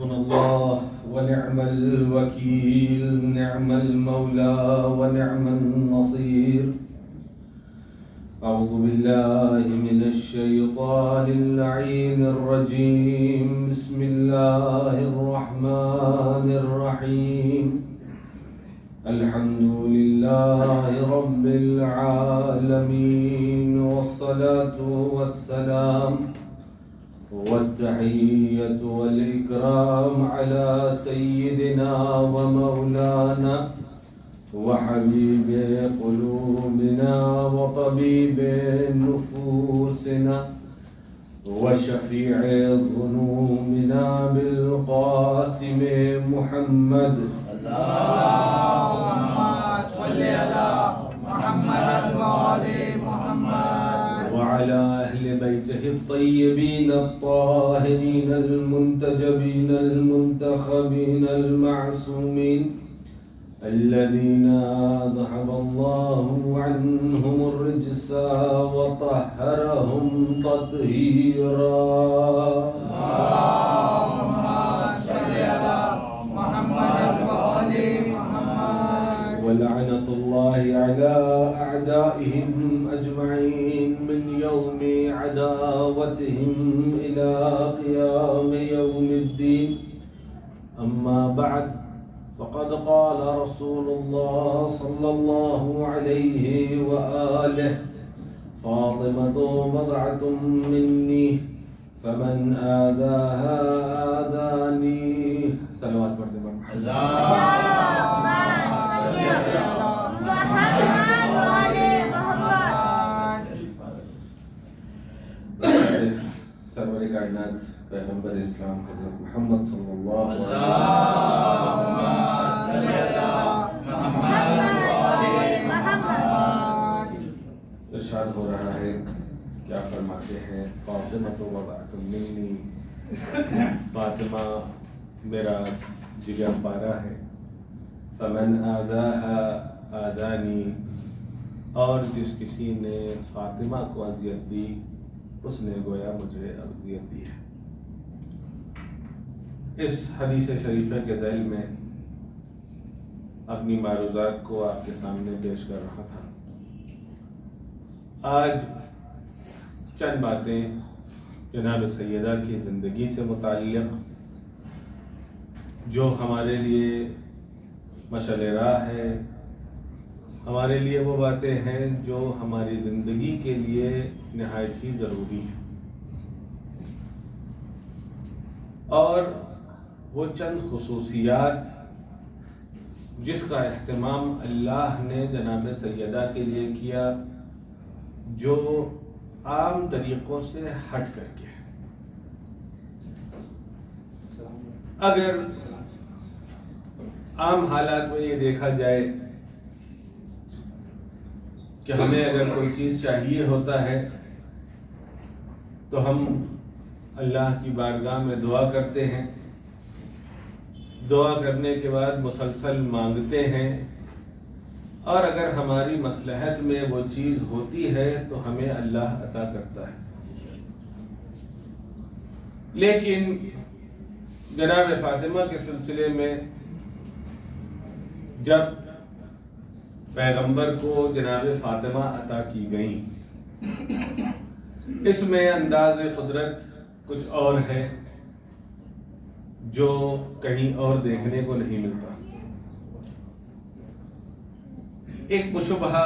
حسبنا الله ونعم الوكيل، نعم المولى ونعم النصير. أعوذ بالله من الشيطان اللعين الرجيم. بسم الله الرحمن الرحيم. الحمد لله رب العالمين، والصلاة والسلام والتحية والإكرام على سيدنا ومولانا وحبيب قلوبنا وطبيب نفوسنا وشفيع ذنوبنا بالقاسم محمد. اللهم صل على محمد وآل محمد وعلى أهل بيته الطيبين الطاهرين المنتجبين المنتخبين المعصومين الذين أذهب الله عنهم الرجس وطهرهم تطهيرا. اللهم صل على محمد وآل محمد. ولعنة الله على أعدائهم أجمعين من يوم عداوتهم إلى قيام يوم الدين. أما بعد، فقد قال رسول الله صلى الله عليه وآله: فاطمة بضعة مني فمن آذاها آذاني. صلوات پڑھتے ہیں. اللهم صل على محمد وآل محمد. سرور کائنات پیغمبر اسلام حضرت محمد صلی اللہ علیہ اللهم صل على محمد وآل محمد. ارشاد ہو رہا ہے، کیا فرماتے ہیں؟ فاطمہ تو وضعت منی، فاطمہ میرا جگر پارا ہے. فمن آذاها آذانی، اور جس کسی نے فاطمہ کو اذیت دی اس نے گویا مجھے اذیت دی ہے. اس حدیث شریفہ کے ذیل میں اپنی معروضات کو آپ کے سامنے پیش کر رہا تھا. آج چند باتیں جناب سیدہ کی زندگی سے متعلق جو ہمارے لیے مشعل راہ ہے، ہمارے لیے وہ باتیں ہیں جو ہماری زندگی کے لیے نہایت ہی ضروری ہے، اور وہ چند خصوصیات جس کا اہتمام اللہ نے جناب سیدہ کے لیے کیا، جو عام طریقوں سے ہٹ کر کے. اگر عام حالات میں یہ دیکھا جائے کہ ہمیں اگر کوئی چیز چاہیے ہوتا ہے تو ہم اللہ کی بارگاہ میں دعا کرتے ہیں، دعا کرنے کے بعد مسلسل مانگتے ہیں، اور اگر ہماری مصلحت میں وہ چیز ہوتی ہے تو ہمیں اللہ عطا کرتا ہے. لیکن جناب فاطمہ کے سلسلے میں جب پیغمبر کو جناب فاطمہ عطا کی گئیں، اس میں انداز قدرت کچھ اور ہے جو کہیں اور دیکھنے کو نہیں ملتا. ایک مشبہ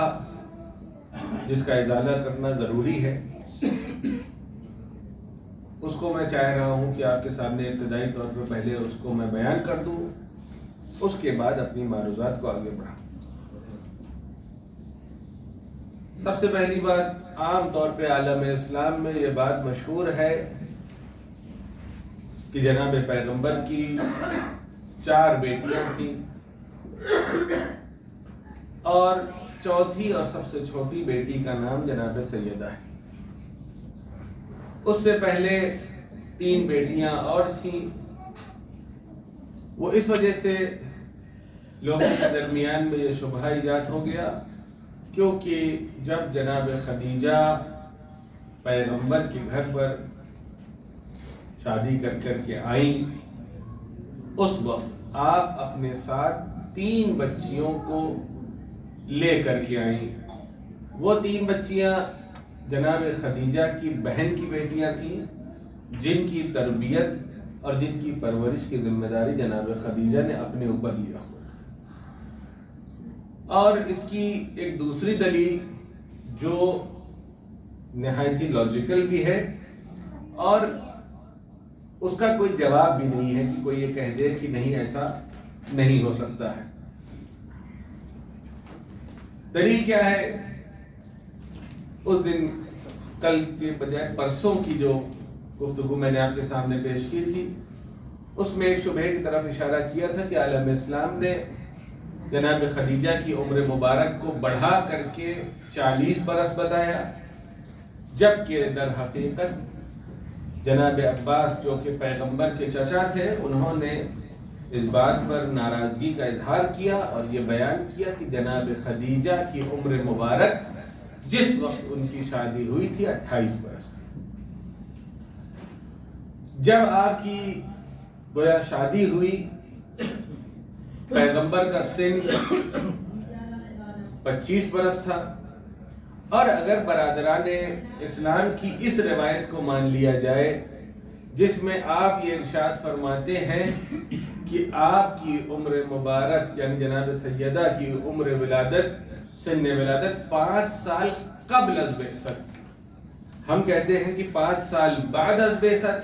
جس کا ازالہ کرنا ضروری ہے، اس کو میں چاہ رہا ہوں کہ آپ کے سامنے ابتدائی طور پر پہلے اس کو میں بیان کر دوں، اس کے بعد اپنی معروضات کو آگے بڑھاؤں. سب سے پہلی بات، عام طور پہ عالم اسلام میں یہ بات مشہور ہے کہ جناب پیغمبر کی 4 بیٹیاں تھیں، اور چوتھی اور سب سے چھوٹی بیٹی کا نام جناب سیدہ ہے. اس سے پہلے 3 بیٹیاں اور تھیں. وہ اس وجہ سے لوگوں کے درمیان میں یہ شبہ ایجاد ہو گیا کیونکہ جب جناب خدیجہ پیغمبر کے گھر پر شادی کر کے آئیں اس وقت آپ اپنے ساتھ 3 بچیوں کو لے کر کے آئیں۔ وہ 3 بچیاں جناب خدیجہ کی بہن کی بیٹیاں تھیں، جن کی تربیت اور جن کی پرورش کی ذمہ داری جناب خدیجہ نے اپنے اوپر لیا ہوا۔ اور اس کی ایک دوسری دلیل جو نہایت ہی لاجیکل بھی ہے اور اس کا کوئی جواب بھی نہیں ہے کہ کوئی یہ کہہ دے کہ نہیں ایسا نہیں ہو سکتا ہے۔ دلیل کیا ہے؟ اس دن کل کے بجائے پرسوں کی جو گفتگو میں نے آپ کے سامنے پیش کی تھی، اس میں ایک شبہے کی طرف اشارہ کیا تھا کہ عالم اسلام نے جناب خدیجہ کی عمر مبارک کو بڑھا کر کے 40 برس بتایا، جبکہ در حقیقت جناب عباس جو کہ پیغمبر کے چچا تھے، انہوں نے اس بات پر ناراضگی کا اظہار کیا اور یہ بیان کیا کہ جناب خدیجہ کی عمر مبارک جس وقت ان کی شادی ہوئی تھی 28 برس کی۔ جب آپ کی گویا شادی ہوئی، پیغمبر کا سن 25 برس تھا، اور اگر برادران اسلام کی اس روایت کو مان لیا جائے جس میں آپ یہ ارشاد فرماتے ہیں کہ آپ کی عمر مبارک یعنی جناب سیدہ کی عمر ولادت سن ولادت 5 سال قبل از بعثت، ہم کہتے ہیں کہ 5 سال بعد از بعثت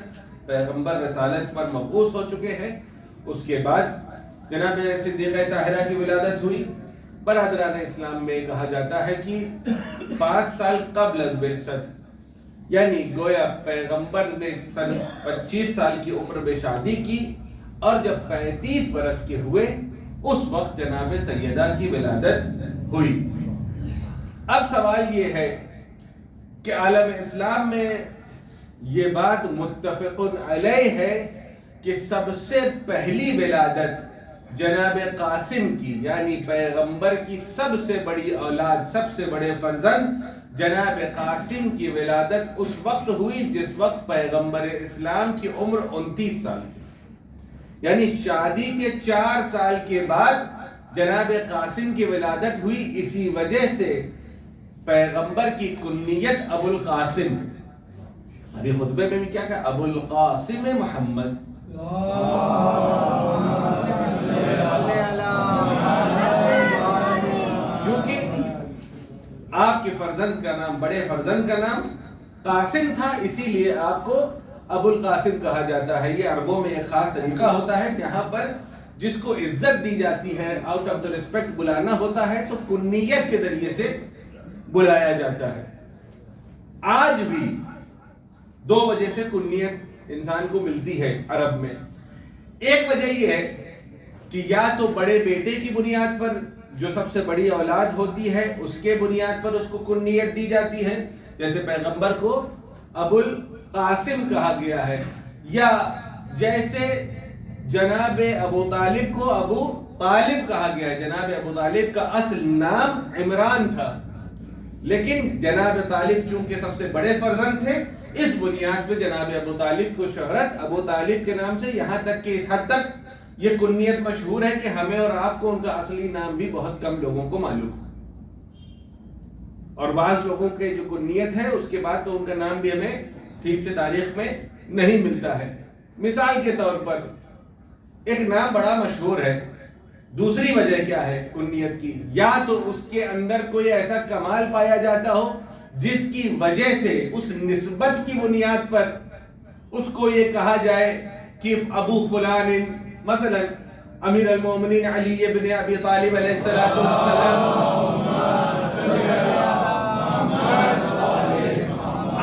پیغمبر رسالت پر مبعوث ہو چکے ہیں، اس کے بعد جناب صدیقہ طاہرہ کی ولادت ہوئی۔ برادران اسلام میں کہا جاتا ہے کہ 5 سال قبل از بعثت، یعنی گویا پیغمبر نے سن 25 سال کی عمر میں شادی کی اور جب 35 برس کے ہوئے اس وقت جناب سیدہ کی ولادت ہوئی۔ اب سوال یہ ہے کہ عالم اسلام میں یہ بات متفق علیہ ہے کہ سب سے پہلی ولادت جناب قاسم کی یعنی پیغمبر کی سب سے بڑی اولاد، سب سے بڑے فرزند جناب قاسم کی ولادت اس وقت ہوئی جس وقت پیغمبر اسلام کی عمر 29 سال تھی، یعنی شادی کے 4 سال کے بعد جناب قاسم کی ولادت ہوئی۔ اسی وجہ سے پیغمبر کی کنیت ابو القاسم، ابھی خطبے میں بھی کیا کہا؟ ابو القاسم محمد، چونکہ آپ کے فرزند کا نام، بڑے فرزند کا نام قاسم تھا، اسی لیے آپ کو ابو القاسم کہا جاتا ہے۔ یہ عربوں میں ایک خاص طریقہ ہوتا ہے جہاں پر جس کو عزت دی جاتی ہے، آؤٹ آف دا ریسپیکٹ بلانا ہوتا ہے تو کنیت کے ذریعے سے بلایا جاتا ہے۔ آج بھی 2 وجہ سے کنیت انسان کو ملتی ہے عرب میں۔ ایک وجہ یہ ہے کہ یا تو بڑے بیٹے کی بنیاد پر جو سب سے بڑی اولاد ہوتی ہے اس کے بنیاد پر اس کو کنیت دی جاتی ہے، جیسے پیغمبر کو ابو القاسم کہا گیا ہے، یا جیسے جناب ابو طالب کو ابو طالب کہا گیا ہے۔ جناب ابو طالب کا اصل نام عمران تھا، لیکن جناب طالب چونکہ سب سے بڑے فرزند تھے، اس بنیاد پہ جناب ابو طالب کو شہرت ابو طالب کے نام سے، یہاں تک کہ اس حد تک یہ کنیت مشہور ہے کہ ہمیں اور آپ کو ان کا اصلی نام بھی بہت کم لوگوں کو معلوم ہے، اور بعض لوگوں کے جو کنیت ہے اس کے بعد تو ان کا نام بھی ہمیں ٹھیک سے تاریخ میں نہیں ملتا ہے۔ مثال کے طور پر ایک نام بڑا مشہور ہے، دوسری وجہ کیا ہے کنیت کی؟ یا تو اس کے اندر کوئی ایسا کمال پایا جاتا ہو جس کی وجہ سے اس نسبت کی بنیاد پر اس کو یہ کہا جائے کہ ابو فلان، مثلا امیر المومنین علی بن ابی طالب علیہ السلام،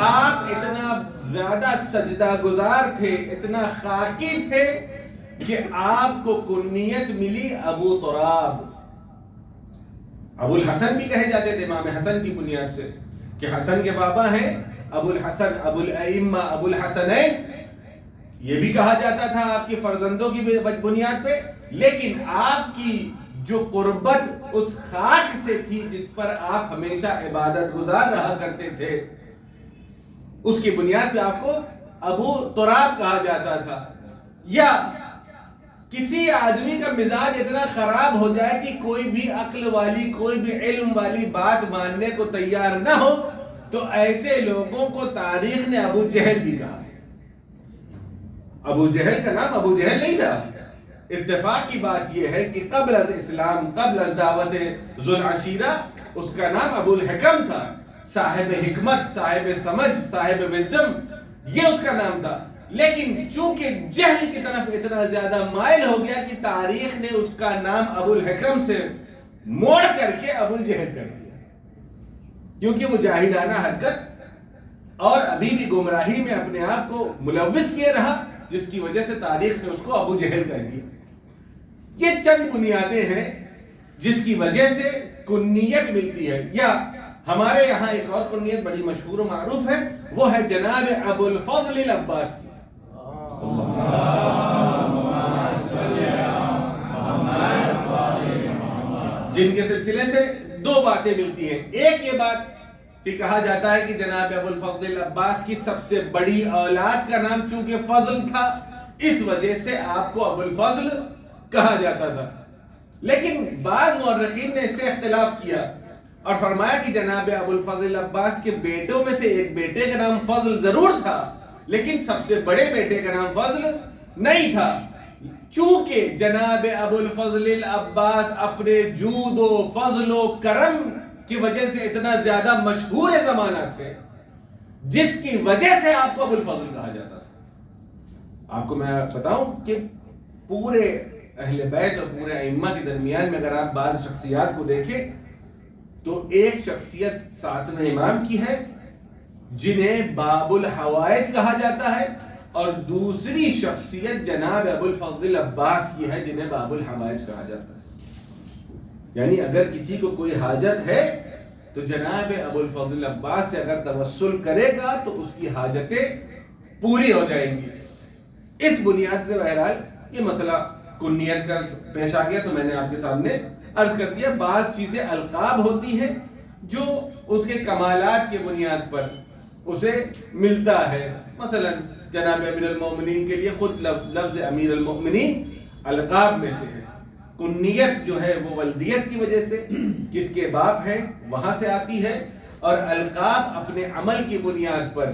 آپ اتنا زیادہ سجدہ گزار تھے، اتنا خاکی تھے کہ آپ کو کنیت ملی ابو تراب۔ ابو الحسن بھی کہے جاتے تھے امام حسن کی بنیاد سے کہ حسن کے بابا ہیں ابو الحسن، ابو الائمہ، ابو الحسنین، یہ بھی کہا جاتا تھا آپ کی فرزندوں کی بنیاد پہ۔ لیکن آپ کی جو قربت اس خاک سے تھی جس پر آپ ہمیشہ عبادت گزار رہا کرتے تھے، اس کی بنیاد پہ آپ کو ابو تراب کہا جاتا تھا۔ یا کسی آدمی کا مزاج اتنا خراب ہو جائے کہ کوئی بھی عقل والی کوئی بھی علم والی بات ماننے کو تیار نہ ہو تو ایسے لوگوں کو تاریخ نے ابو جہل بھی کہا ہے. ابو جہل کا نام ابو جہل نہیں تھا. اتفاق کی بات یہ ہے کہ قبل از اسلام قبل از دعوت ذو العشیرہ اس کا نام ابو الحکم تھا. صاحب حکمت، صاحب سمجھ، صاحب وزم، یہ اس کا نام تھا. لیکن چونکہ جہل کی طرف اتنا زیادہ مائل ہو گیا کہ تاریخ نے اس کا نام ابو الحکم سے موڑ کر کے ابو الجہل کر دیا، کیونکہ وہ جاہلانہ حرکت اور ابھی بھی گمراہی میں اپنے آپ کو ملوث کیے رہا، جس کی وجہ سے تاریخ نے اس کو ابو جہل کر دیا. یہ چند بنیادیں ہیں جس کی وجہ سے کنیت ملتی ہے. یا ہمارے یہاں ایک اور کنیت بڑی مشہور و معروف ہے، وہ ہے جناب ابو الفضل العباس کی. جن کے سلسلے سے دو باتیں ملتی ہیں. ایک یہ بات کہ کہا جاتا ہے کہ جناب ابو الفضل العباس کی سب سے بڑی اولاد کا نام چونکہ فضل تھا، اس وجہ سے آپ کو ابو الفضل کہا جاتا تھا. لیکن بعض مورخین نے اس سے اختلاف کیا اور فرمایا کہ جناب ابو الفضل العباس کے بیٹوں میں سے ایک بیٹے کا نام فضل ضرور تھا، لیکن سب سے بڑے بیٹے کا نام فضل نہیں تھا. چونکہ جناب ابو الفضل العباس اپنے جود و فضل و کرم کی وجہ سے اتنا زیادہ مشہور زمانہ تھے، جس کی وجہ سے آپ کو ابو الفضل کہا جاتا تھا. آپ کو میں بتاؤں کہ پورے اہل بیت اور پورے ائمہ کے درمیان میں اگر آپ بعض شخصیات کو دیکھیں تو ایک شخصیت ساتویں امام کی ہے جنہیں باب الحوائج کہا جاتا ہے، اور دوسری شخصیت جناب ابو الفضل العباس کی ہے جنہیں باب الحوائج کہا جاتا ہے. یعنی اگر کسی کو کوئی حاجت ہے تو جناب ابو الفضل العباس سے اگر توسل کرے گا تو اس کی حاجتیں پوری ہو جائیں گی. اس بنیاد سے بہرحال یہ مسئلہ کنیت کا پیش آ گیا تو میں نے آپ کے سامنے عرض کر دیا. بعض چیزیں القاب ہوتی ہیں جو اس کے کمالات کی بنیاد پر اسے ملتا ہے. مثلا جناب امیر المومنین کے لیے خود لفظ امیر المومنین القاب میں سے ہے. کنیت جو ہے وہ ولدیت کی وجہ سے کس کے باپ ہے وہاں سے آتی ہے، اور القاب اپنے عمل کی بنیاد پر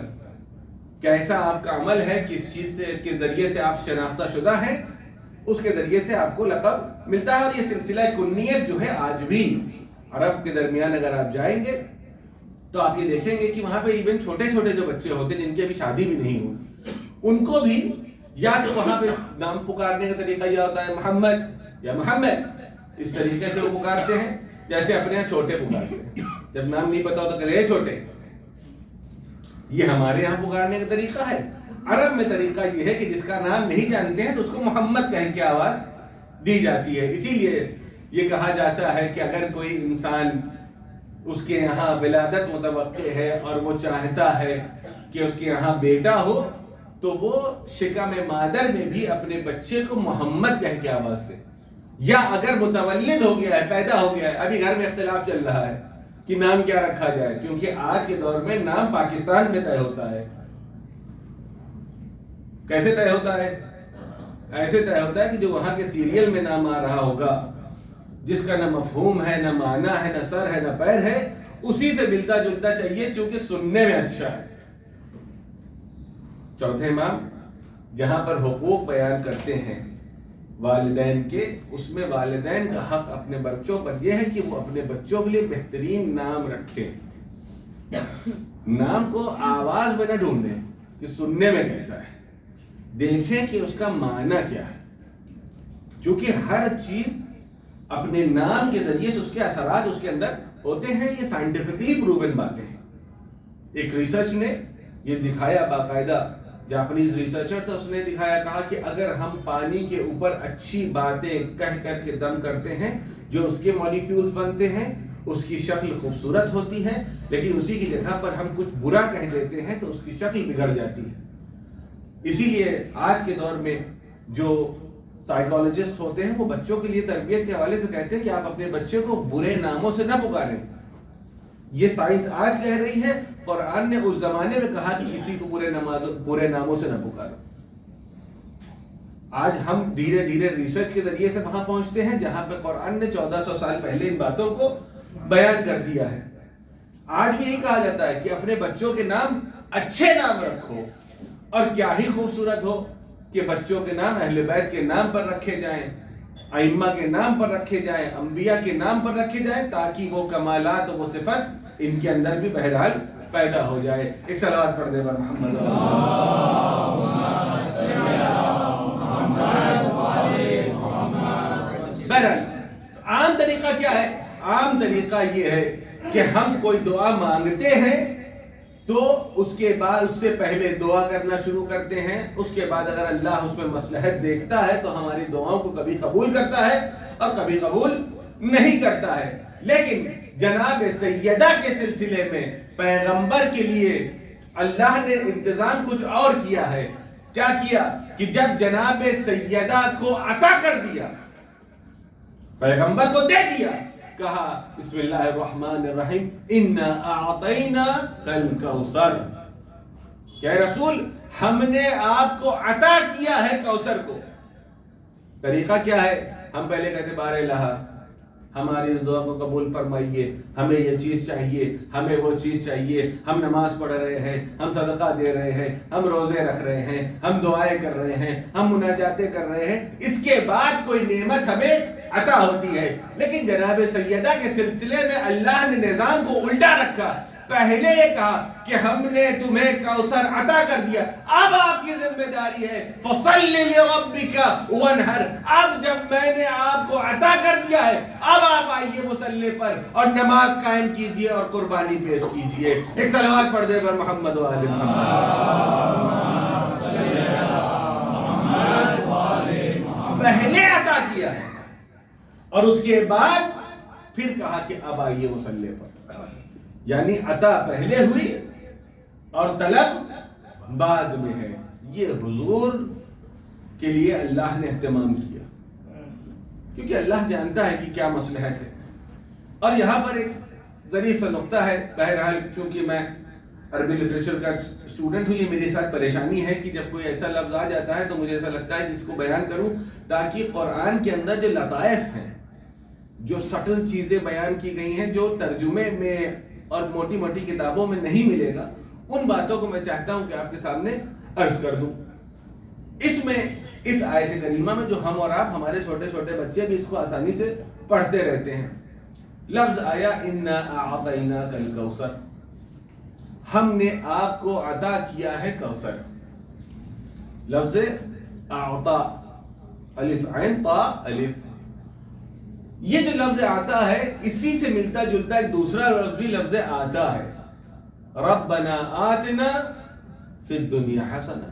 کیسا آپ کا عمل ہے، کس چیز سے کے ذریعے سے آپ شناختہ شدہ ہیں، اس کے ذریعے سے آپ کو لقب ملتا ہے. اور یہ سلسلہ کنیت جو ہے آج بھی عرب کے درمیان اگر آپ جائیں گے تو آپ یہ دیکھیں گے کہ وہاں پہ ایون چھوٹے چھوٹے جو بچے ہوتے ہیں جن کی ابھی شادی بھی نہیں ہوئی، ان کو بھی یا تو وہاں پہ نام پکارنے کا طریقہ یہ ہوتا ہے محمد یا محمد، اس طریقے سے وہ پکارتے ہیں جیسے اپنے یہاں چھوٹے پکارتے ہیں. جب نام نہیں پتا ہوتا کہ چھوٹے، یہ ہمارے یہاں پکارنے کا طریقہ ہے. عرب میں طریقہ یہ ہے کہ جس کا نام نہیں جانتے ہیں تو اس کو محمد کہہ کے آواز دی جاتی ہے. اسی لیے یہ کہا جاتا ہے کہ اگر کوئی انسان اس کے یہاں ولادت متوقع ہے اور وہ چاہتا ہے کہ اس کے یہاں بیٹا ہو تو وہ شکم مادر میں بھی اپنے بچے کو محمد کہہ کے آواز دے. یا اگر متولد ہو گیا ہے، پیدا ہو گیا ہے، ابھی گھر میں اختلاف چل رہا ہے کہ نام کیا رکھا جائے، کیونکہ آج کے دور میں نام پاکستان میں طے ہوتا ہے. کیسے طے ہوتا ہے؟ ایسے طے ہوتا ہے کہ جو وہاں کے سیریل میں نام آ رہا ہوگا، جس کا نہ مفہوم ہے، نہ معنی ہے، نہ سر ہے، نہ پیر ہے، اسی سے ملتا جلتا چاہیے چونکہ سننے میں اچھا ہے. چوتھے امام جہاں پر حقوق بیان کرتے ہیں والدین کے، اس میں والدین کا حق اپنے بچوں پر یہ ہے کہ وہ اپنے بچوں کے لیے بہترین نام رکھیں. نام کو آواز میں نہ ڈھونڈیں کہ سننے میں کیسا ہے، دیکھیں کہ اس کا معنی کیا ہے. چونکہ ہر چیز اپنے نام کے ذریعے سے اس کے اثرات اس کے اندر ہوتے ہیں. یہ سائنٹیفکلی پروون باتیں ہیں. ایک ریسرچ نے یہ دکھایا، باقاعدہ جاپنیز ریسرچر تھا، اس نے دکھایا، کہا کہ اگر ہم پانی کے اوپر اچھی باتیں کہہ کر کے دم کرتے ہیں، جو اس کے مالیکیولز بنتے ہیں اس کی شکل خوبصورت ہوتی ہے، لیکن اسی کی جگہ پر ہم کچھ برا کہہ دیتے ہیں تو اس کی شکل بگڑ جاتی ہے. اسی لیے آج کے دور میں جو سائیکالوجسٹ ہوتے ہیں وہ بچوں کے لیے تربیت کے حوالے سے کہتے ہیں کہ آپ اپنے بچے کو برے ناموں سے نہ پکاریں. یہ سائنس آج کہہ رہی ہے، قرآن نے اس زمانے میں کہا کہ کسی کو برے ناموں سے نہ پکارو. آج ہم دھیرے دھیرے ریسرچ کے ذریعے سے وہاں پہنچتے ہیں جہاں پہ قرآن نے 1400 سال پہلے ان باتوں کو بیان کر دیا ہے. آج بھی یہی کہا جاتا ہے کہ اپنے بچوں کے نام اچھے نام رکھو، اور کیا ہی خوبصورت ہو کہ بچوں کے نام اہل بیت کے نام پر رکھے جائیں، ائمہ کے نام پر رکھے جائیں، انبیاء کے نام پر رکھے جائیں، تاکہ وہ کمالات اور وہ صفت ان کے اندر بھی بہرحال پیدا ہو جائے. ایک صلوات پڑھ دے بر محمد. بہرحال عام طریقہ کیا ہے؟ عام طریقہ یہ ہے کہ ہم کوئی دعا مانگتے ہیں تو اس کے بعد اس سے پہلے دعا کرنا شروع کرتے ہیں. اس کے بعد اگر اللہ اس میں مصلحت دیکھتا ہے تو ہماری دعاؤں کو کبھی قبول کرتا ہے اور کبھی قبول نہیں کرتا ہے. لیکن جناب سیدہ کے سلسلے میں پیغمبر کے لیے اللہ نے انتظام کچھ اور کیا ہے. کیا کیا کہ جب جناب سیدہ کو عطا کر دیا، پیغمبر کو دے دیا، کہا بسم اللہ الرحمن الرحیم انا اعطیناک الکوثر، کہ اے رسول ہم نے آپ کو عطا کیا ہے کوثر کو. طریقہ کیا ہے؟ ہم پہلے کہتے بار الہ ہماری اس دعا کو قبول فرمائیے، ہمیں یہ چیز چاہیے، ہمیں وہ چیز چاہیے، ہم نماز پڑھ رہے ہیں، ہم صدقہ دے رہے ہیں، ہم روزے رکھ رہے ہیں، ہم دعائیں کر رہے ہیں، ہم مناجاتیں کر رہے ہیں، اس کے بعد کوئی نعمت ہمیں عطا ہوتی ہے. لیکن جناب سیدہ کے سلسلے میں اللہ نے نظام کو الٹا رکھا. پہلے یہ کہا کہ ہم نے تمہیں کوثر عطا کر دیا، اب آپ کی ذمہ داری ہے فصل لربک وانحر. اب جب میں نے آپ کو عطا کر دیا ہے، اب آپ آئیے مصلی پر اور نماز قائم کیجئے اور قربانی پیش کیجئے. ایک صلوات پڑھ دے پر محمد و آل محمد. پہلے عطا کیا ہے اور اس کے بعد پھر کہا کہ اب آئیے مصلی پر. یعنی عطا پہلے ہوئی اور طلب بعد میں ہے. یہ حضور کے لیے اللہ نے اہتمام کیا، کیونکہ اللہ جانتا ہے کہ کیا مصلحت ہے. اور یہاں پر ایک ظریف سا نقطہ ہے. بہرحال چونکہ میں عربی لٹریچر کا اسٹوڈنٹ ہوں، یہ میرے ساتھ پریشانی ہے کہ جب کوئی ایسا لفظ آ جاتا ہے تو مجھے ایسا لگتا ہے جس کو بیان کروں، تاکہ قرآن کے اندر جو لطائف ہیں، جو سٹل چیزیں بیان کی گئی ہیں، جو ترجمے میں اور موٹی موٹی کتابوں میں نہیں ملے گا، ان باتوں کو میں چاہتا ہوں کہ آپ کے سامنے عرض کر دوں. اس میں اس آیت کریمہ میں جو ہم اور آپ، ہمارے چھوٹے چھوٹے بچے بھی اس کو آسانی سے پڑھتے رہتے ہیں. لفظ آیا انا اعطیناک الکوثر، ہم نے آپ کو عطا کیا ہے کوثر. لفظ اعطا، الف عین طا الف، یہ جو لفظ آتا ہے اسی سے ملتا جلتا ایک دوسرا لفظ بھی لفظ آتا ہے. ربنا آتنا فی الدنیا حسنہ،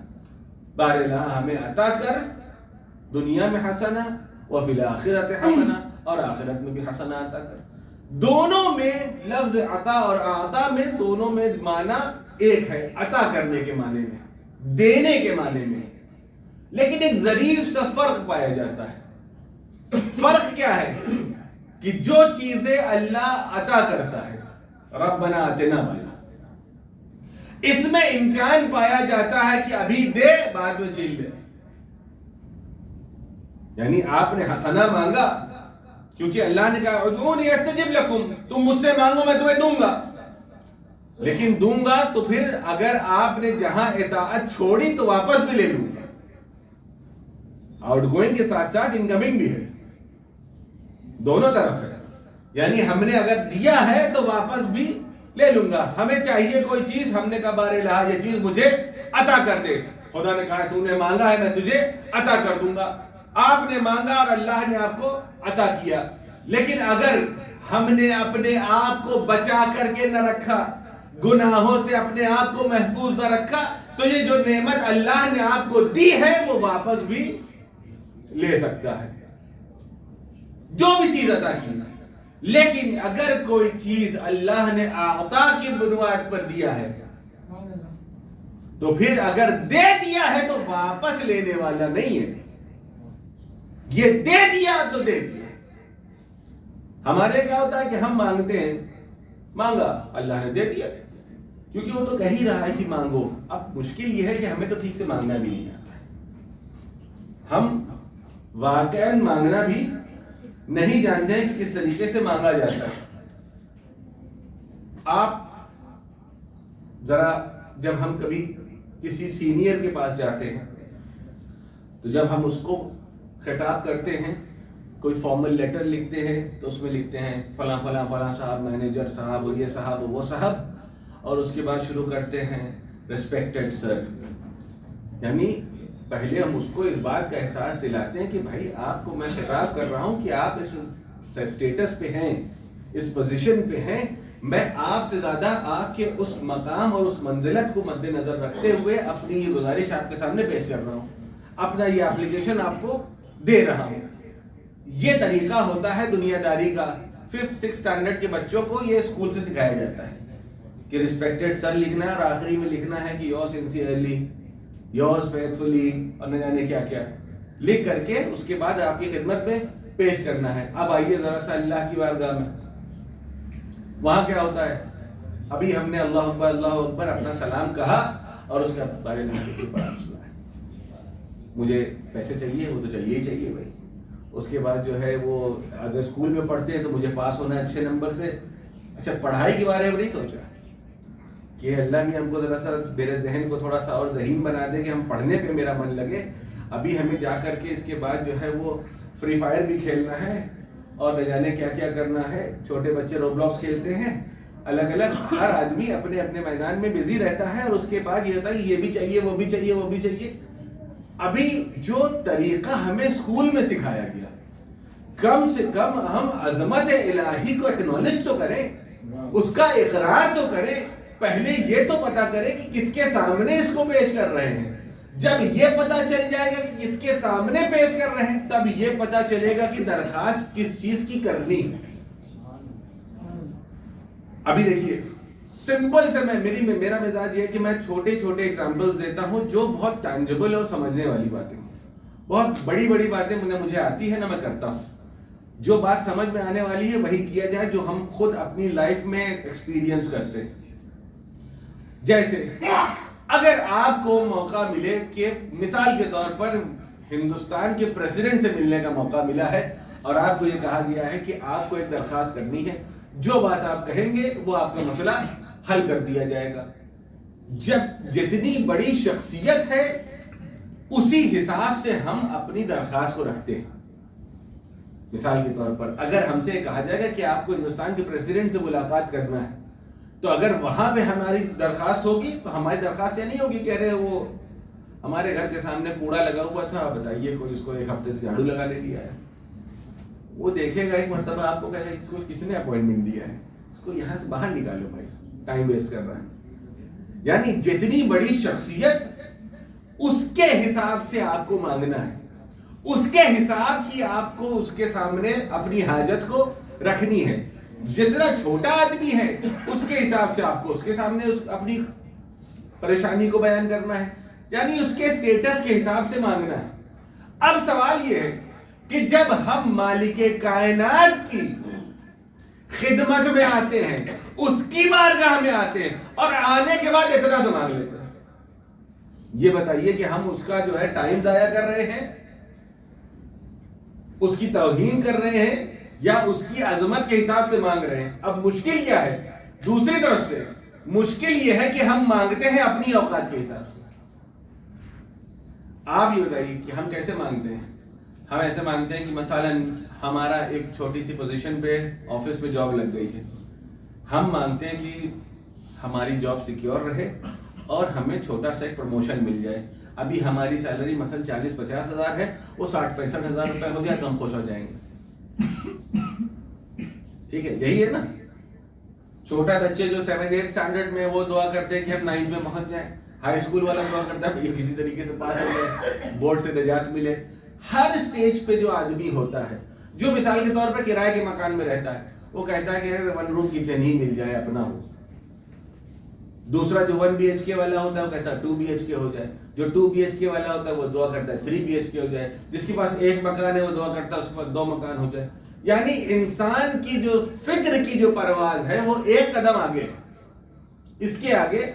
بار الہ ہمیں عطا کر دنیا میں حسنہ وفی الآخرۃ حسنہ، اور آخرت میں بھی حسنہ عطا کر. دونوں میں لفظ عطا اور اعطا میں دونوں میں معنی ایک ہے، عطا کرنے کے معنی میں، دینے کے معنی میں. لیکن ایک ظریف سا فرق پایا جاتا ہے. فرق کیا ہے؟ کہ جو چیزیں اللہ عطا کرتا ہے، ربنا آتنا والا، اس میں امکان پایا جاتا ہے کہ ابھی دے بعد میں چھین لے. یعنی آپ نے حسنہ مانگا، کیونکہ اللہ نے کہا ادعونی استجب لکم، تم مجھ سے مانگو میں تمہیں دوں گا. لیکن دوں گا تو پھر اگر آپ نے جہاں اطاعت چھوڑی تو واپس بھی لے لوں گا. آؤٹ گوئنگ کے ساتھ ساتھ انکمنگ بھی ہے، دونوں طرف ہے. یعنی ہم نے اگر دیا ہے تو واپس بھی لے لوں گا. ہمیں چاہیے کوئی چیز، ہم نے کہا بار الہ یہ چیز مجھے عطا کر دے. خدا نے کہا تو نے مانگا ہے میں تجھے عطا کر دوں گا. آپ نے مانگا اور اللہ نے آپ کو عطا کیا. لیکن اگر ہم نے اپنے آپ کو بچا کر کے نہ رکھا، گناہوں سے اپنے آپ کو محفوظ نہ رکھا، تو یہ جو نعمت اللہ نے آپ کو دی ہے وہ واپس بھی لے سکتا ہے، جو بھی چیز عطا کی. لیکن اگر کوئی چیز اللہ نے عطا کی بنیاد پر دیا ہے تو پھر اگر دے دیا ہے تو واپس لینے والا نہیں ہے. یہ دے دیا تو دے دیا. ہمارے کیا ہوتا ہے کہ ہم مانگتے ہیں، مانگا اللہ نے دے دیا، کیونکہ وہ تو کہہ ہی رہا ہے کہ مانگو. اب مشکل یہ ہے کہ ہمیں تو ٹھیک سے مانگنا بھی نہیں آتا ہے. ہم واقعاً مانگنا بھی نہیں جانتے ہیں کہ کس طریقے سے مانگا جاتا ہے. آپ ذرا جب ہم کبھی کسی سینئر کے پاس جاتے ہیں تو جب ہم اس کو خطاب کرتے ہیں, کوئی فارمل لیٹر لکھتے ہیں تو اس میں لکھتے ہیں فلاں فلاں فلاں صاحب, مینیجر صاحب, یہ صاحب, وہ صاحب, اور اس کے بعد شروع کرتے ہیں ریسپیکٹڈ سر. یعنی پہلے ہم اس کو اس بات کا احساس دلاتے ہیں کہ بھائی آپ کو میں خطاب کر رہا ہوں کہ آپ اس اسٹیٹس پہ ہیں, اس پوزیشن پہ ہیں, میں آپ سے زیادہ آپ کے اس مقام اور اس منزلت کو مد نظر رکھتے ہوئے اپنی یہ گزارش آپ کے سامنے پیش کر رہا ہوں, اپنا یہ اپلیکیشن آپ کو دے رہا ہوں. یہ طریقہ ہوتا ہے دنیا داری کا. 5th 6th اسٹینڈرڈ کے بچوں کو یہ اسکول سے سکھایا جاتا ہے کہ ریسپیکٹڈ سر لکھنا ہے, اور آخری میں لکھنا ہے کہ یورز سنسیئرلی, یورز فیتھفلی, اور نہ جانے کیا کیا لکھ کر کے اس کے بعد آپ کی خدمت میں پیش کرنا ہے. اب آئیے ذرا سا اللہ کی بارگاہ میں, وہاں کیا ہوتا ہے؟ ابھی ہم نے اللہ اکبر اپنا سلام کہا اور اس کا بارے میں بڑا مسئلہ ہے, مجھے پیسے چاہیے, وہ تو چاہیے ہی چاہیے بھائی. اس کے بعد جو ہے وہ اگر اسکول میں پڑھتے ہیں تو مجھے پاس ہونا ہے اچھے نمبر سے. اچھا پڑھائی کے بارے میں نہیں سوچا کہ اللہ بھی ہم کو ذرا سا میرے ذہن کو تھوڑا سا اور ذہین بنا دے کہ ہم پڑھنے پہ میرا من لگے. ابھی ہمیں جا کر کے اس کے بعد جو ہے وہ فری فائر بھی کھیلنا ہے اور نہ جانے کیا کیا کرنا ہے. چھوٹے بچے روبلاکس کھیلتے ہیں الگ الگ, ہر آدمی اپنے اپنے میدان میں بزی رہتا ہے, اور اس کے بعد یہ ہوتا ہے یہ بھی چاہیے, وہ بھی چاہیے, وہ بھی چاہیے. ابھی جو طریقہ ہمیں اسکول میں سکھایا گیا, کم سے کم ہم عظمت الہی کو اکنالج تو کریں, اس کا اقرار تو کریں. پہلے یہ تو پتا کریں کہ کس کے سامنے اس کو پیش کر رہے ہیں. جب یہ پتا چل جائے گا کہ کس کے سامنے پیش کر رہے ہیں, تب یہ پتا چلے گا کہ درخواست کس چیز کی کرنی ہے. ابھی دیکھیے سمپل سے میرا مزاج یہ ہے کہ میں چھوٹے چھوٹے ایگزامپلز دیتا ہوں جو بہت ٹینجبل اور سمجھنے والی باتیں. بہت بڑی بڑی باتیں مجھے آتی ہے نہ میں کرتا ہوں. جو بات سمجھ میں آنے والی ہے وہی کیا جائے جو ہم خود اپنی لائف میں ایکسپیرینس کرتے ہیں. جیسے اگر آپ کو موقع ملے کہ مثال کے طور پر ہندوستان کے پریزیڈنٹ سے ملنے کا موقع ملا ہے اور آپ کو یہ کہا گیا ہے کہ آپ کو ایک درخواست کرنی ہے, جو بات آپ کہیں گے وہ آپ کا مسئلہ حل کر دیا جائے گا. جب جتنی بڑی شخصیت ہے اسی حساب سے ہم اپنی درخواست کو رکھتے ہیں. مثال کے طور پر اگر ہم سے کہا جائے گا کہ آپ کو ہندوستان کے پریزیڈنٹ سے ملاقات کرنا ہے, تو اگر وہاں پہ ہماری درخواست ہوگی تو ہماری درخواست یہ نہیں ہوگی کہ ارے وہ ہمارے گھر کے سامنے کوڑا لگا ہوا تھا, بتائیے کوئی اس کو ایک ہفتے سے جھاڑو لگا لے لیا ہے. وہ دیکھے گا ایک مرتبہ آپ کو کہے گا اس کو کس نے اپوائنٹمنٹ دیا ہے, اس کو یہاں سے باہر نکالو بھائی, ٹائم ویسٹ کر رہا ہے. یعنی جتنی بڑی شخصیت اس کے حساب سے آپ کو مانگنا ہے, اس کے حساب کی آپ کو اس کے سامنے اپنی حاجت کو رکھنی ہے. جتنا چھوٹا آدمی ہے اس کے حساب سے آپ کو اس کے سامنے اپنی پریشانی کو بیان کرنا ہے, یعنی اس کے سٹیٹس کے حساب سے مانگنا ہے. اب سوال یہ ہے کہ جب ہم مالک کائنات کی خدمت میں آتے ہیں, اس کی بارگاہ میں آتے ہیں اور آنے کے بعد اتنا سے مانگ لیتے ہیں, یہ بتائیے کہ ہم اس کا جو ہے ٹائم ضائع کر رہے ہیں, اس کی توہین کر رہے ہیں, یا اس کی عظمت کے حساب سے مانگ رہے ہیں. اب مشکل کیا ہے؟ دوسری طرف سے مشکل یہ ہے کہ ہم مانگتے ہیں اپنی اوقات کے حساب سے. آپ یہ بتائیے کہ ہم کیسے مانگتے ہیں. ہم ایسے مانگتے ہیں کہ مثلاً ہمارا ایک چھوٹی سی پوزیشن پہ آفس میں جاب لگ گئی ہے, ہم مانگتے ہیں کہ ہماری جاب سیکیور رہے اور ہمیں چھوٹا سا ایک پروموشن مل جائے. ابھی ہماری سیلری مثلاً 40-50 ہزار ہے, وہ 60-65 ہزار روپے ہو گیا تو ہم خوش ہو جائیں گے. ٹھیک ہے, یہی ہے نا. چھوٹا بچے جو 7th-8th اسٹینڈرڈ میں وہ دعا کرتے ہیں کہ ہم 9th میں پہنچ جائیں. ہائی اسکول والا دعا کرتا ہے کہ کسی طریقے سے پاس ہو جائے, بورڈ سے نجات ملے. ہر اسٹیج پہ جو آدمی ہوتا ہے, جو مثال کے طور پر کرائے کے مکان میں رہتا ہے, وہ کہتا ہے کہ 1 روم کچن ہی مل جائے اپنا ہو. دوسرا جو 1 BHK والا ہوتا ہے وہ کہتا ہے 2 BHK ہو جائے. جو 2 BHK والا ہوتا ہے وہ دعا کرتا ہے 3 BHK ہو جائے. جس کے پاس ایک مکان ہے وہ دعا کرتا ہے اس کے پاس 2 مکان ہو جائے. یعنی انسان کی جو فکر کی جو پرواز ہے وہ ایک قدم آگے, اس کے آگے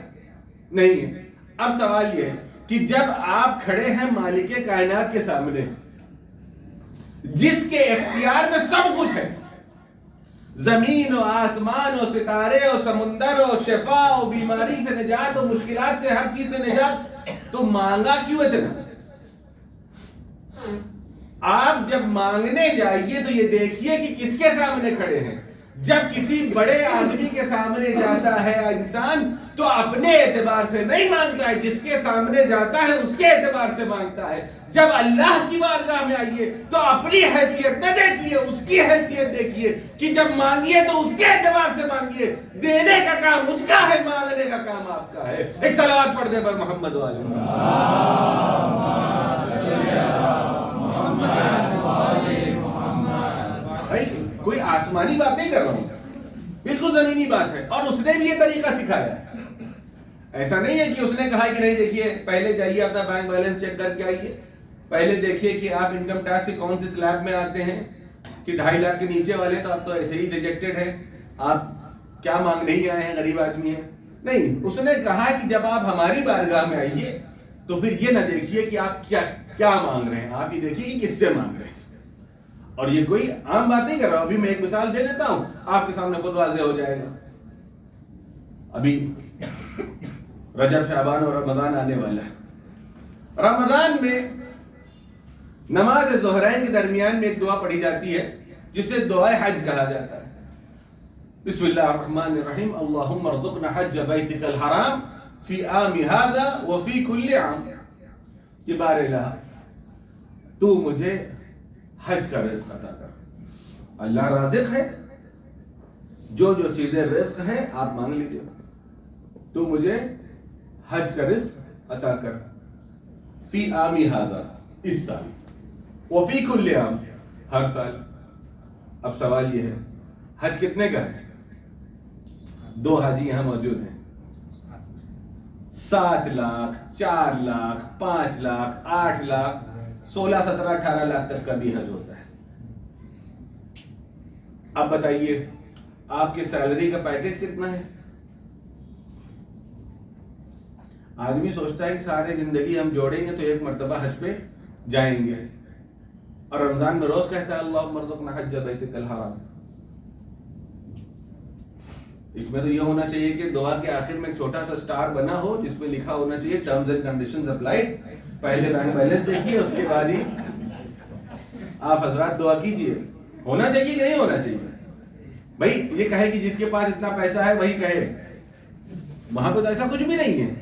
نہیں ہے. اب سوال یہ ہے کہ جب آپ کھڑے ہیں مالک کائنات کے سامنے جس کے اختیار میں سب کچھ ہے، زمین و آسمان و ستارے و سمندر و شفا و بیماری سے نجات و مشکلات سے ہر چیز سے نجات، تو مانگا کیوں اتنا؟ آپ جب مانگنے جائیے تو یہ دیکھیے کہ کس کے سامنے کھڑے ہیں۔ جب کسی بڑے آدمی کے سامنے جاتا ہے انسان تو اپنے اعتبار سے نہیں مانگتا ہے، جس کے سامنے جاتا ہے اس کے اعتبار سے مانگتا ہے۔ جب اللہ کی بارگاہ میں آئیے تو اپنی حیثیت نہ دیکھیے، اس کی حیثیت دیکھیے کہ جب مانگیے تو اس کے اعتبار سے مانگیے۔ دینے کا کام اس کا ہے، مانگنے کا کام آپ کا ہے۔ ایک صلوات پڑھ دیں پر محمد والے بھائی، کوئی آسمانی بات نہیں کر رہا ہوں، بالکل زمینی بات ہے، اور اس نے بھی یہ طریقہ سکھایا ہے۔ ایسا نہیں ہے کہ اس نے کہا کہ نہیں دیکھیے پہلے جائیے اپنا بینک بیلنس چیک کر کے آئیے، پہلے دیکھیے کہ آپ انکم ٹیکس کی کون سی سلیب میں آتے ہیں، کہ 2.5 لاکھ کے نیچے والے تو آپ تو ایسے ہی ریجیکٹڈ ہیں، آپ کیا مانگنے ہی آئے ہیں، غریب آدمی ہیں۔ نہیں، اس نے کہا کہ جب آپ ہماری بارگاہ میں آئیے تو پھر یہ نہ دیکھیے کہ آپ کیا مانگ رہے ہیں، آپ یہ دیکھیے کہ کس سے مانگ رہے ہیں۔ اور یہ کوئی عام بات نہیں کر رہا، ابھی میں ایک مثال دے دیتا ہوں، آپ کے سامنے خود واضح ہو جائے گا۔ ابھی رجب، شعبان اور رمضان آنے والا ہے۔ رمضان میں نماز ظہرین کے درمیان میں ایک دعا پڑھی جاتی ہے جسے دعائے حج کہا جاتا ہے۔ بسم اللہ الرحمن الرحیم، اللہم ارزقنا حج بیتک الحرام فی عام ھذا وفی کل عام۔ کہ بار الہ تو مجھے حج کا رزق عطا کر۔ اللہ رازق ہے، جو چیزیں رزق ہیں آپ مانگ لیجئے، تو مجھے حج کا رزق عطا کر، فی عامی ھذا اس سال، وفی کل عام ہر سال۔ اب سوال یہ ہے حج کتنے کا ہے؟ 2 حاجی یہاں موجود ہیں، 7 لاکھ، 4 لاکھ، 5 لاکھ، 8 لاکھ، 16، 17، 18 لاکھ تک کا بھی حج ہوتا ہے۔ اب بتائیے آپ کی سیلری کا پیکیج کتنا ہے؟ آدمی سوچتا ہے کہ سارے زندگی ہم جوڑیں گے تو ایک مرتبہ حج پہ جائیں گے، اور رمضان میں روز کہتا ہے اللہم ارزقنا حج بیتک الحرام۔ اس میں تو یہ ہونا چاہیے کہ دعا کے آخر میں ایک چھوٹا سا سٹار بنا ہو جس میں لکھا ہونا چاہیے ٹرمز اینڈ کنڈیشنز اپلائیڈ۔ پہلے بینک بیلنس دیکھیے، اس کے بعد ہی آپ حضرات دعا کیجئے۔ ہونا چاہیے کہ نہیں ہونا چاہیے؟ بھائی یہ کہے کہ جس کے پاس اتنا پیسہ ہے وہی کہے، وہاں پہ تو ایسا کچھ بھی نہیں ہے۔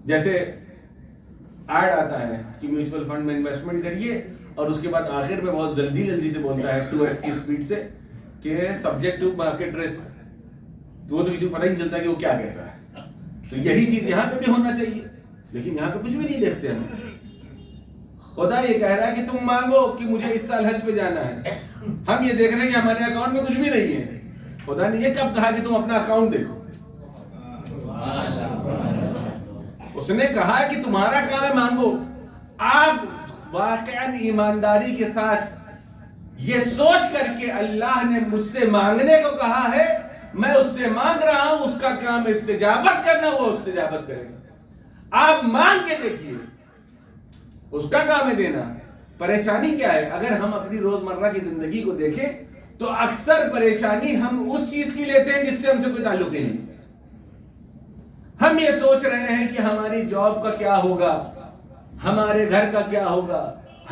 جیسے ایڈ آتا ہے کہ میوچول فنڈ میں انویسٹمنٹ کریے، اور اس کے بعد آخر میں بہت جلدی سے بولتا ہے 2x کی سپیڈ سے کہ سبجیکٹ ٹو مارکیٹ رسک، تو وہ تو کسی کو پتہ ہی نہیں چلتا کہ وہ کیا کہہ رہا ہے۔ تو یہی چیز یہاں پہ بھی ہونا چاہیے، لیکن یہاں پہ کچھ بھی نہیں دیکھتے ہم۔ خدا یہ کہہ رہا ہے کہ تم مانگو کہ مجھے اس سال حج پہ جانا ہے، ہم یہ دیکھ رہے ہیں کہ ہمارے اکاؤنٹ میں کچھ بھی نہیں ہے۔ خدا نے یہ کب کہا کہ تم اپنا اکاؤنٹ دیکھو؟ اس نے کہا کہ تمہارا کام ہے مانگو۔ آپ واقعاً ایمانداری کے ساتھ یہ سوچ کر کہ اللہ نے مجھ سے مانگنے کو کہا ہے، میں اس سے مانگ رہا ہوں، اس کا کام استجابت کرنا، وہ استجابت کرے گا۔ آپ مانگ کے دیکھیے، اس کا کام ہے دینا۔ پریشانی کیا ہے؟ اگر ہم اپنی روزمرہ کی زندگی کو دیکھیں تو اکثر پریشانی ہم اس چیز کی لیتے ہیں جس سے ہم سے کوئی تعلق ہی نہیں۔ ہم یہ سوچ رہے ہیں کہ ہماری جاب کا کیا ہوگا، ہمارے گھر کا کیا ہوگا،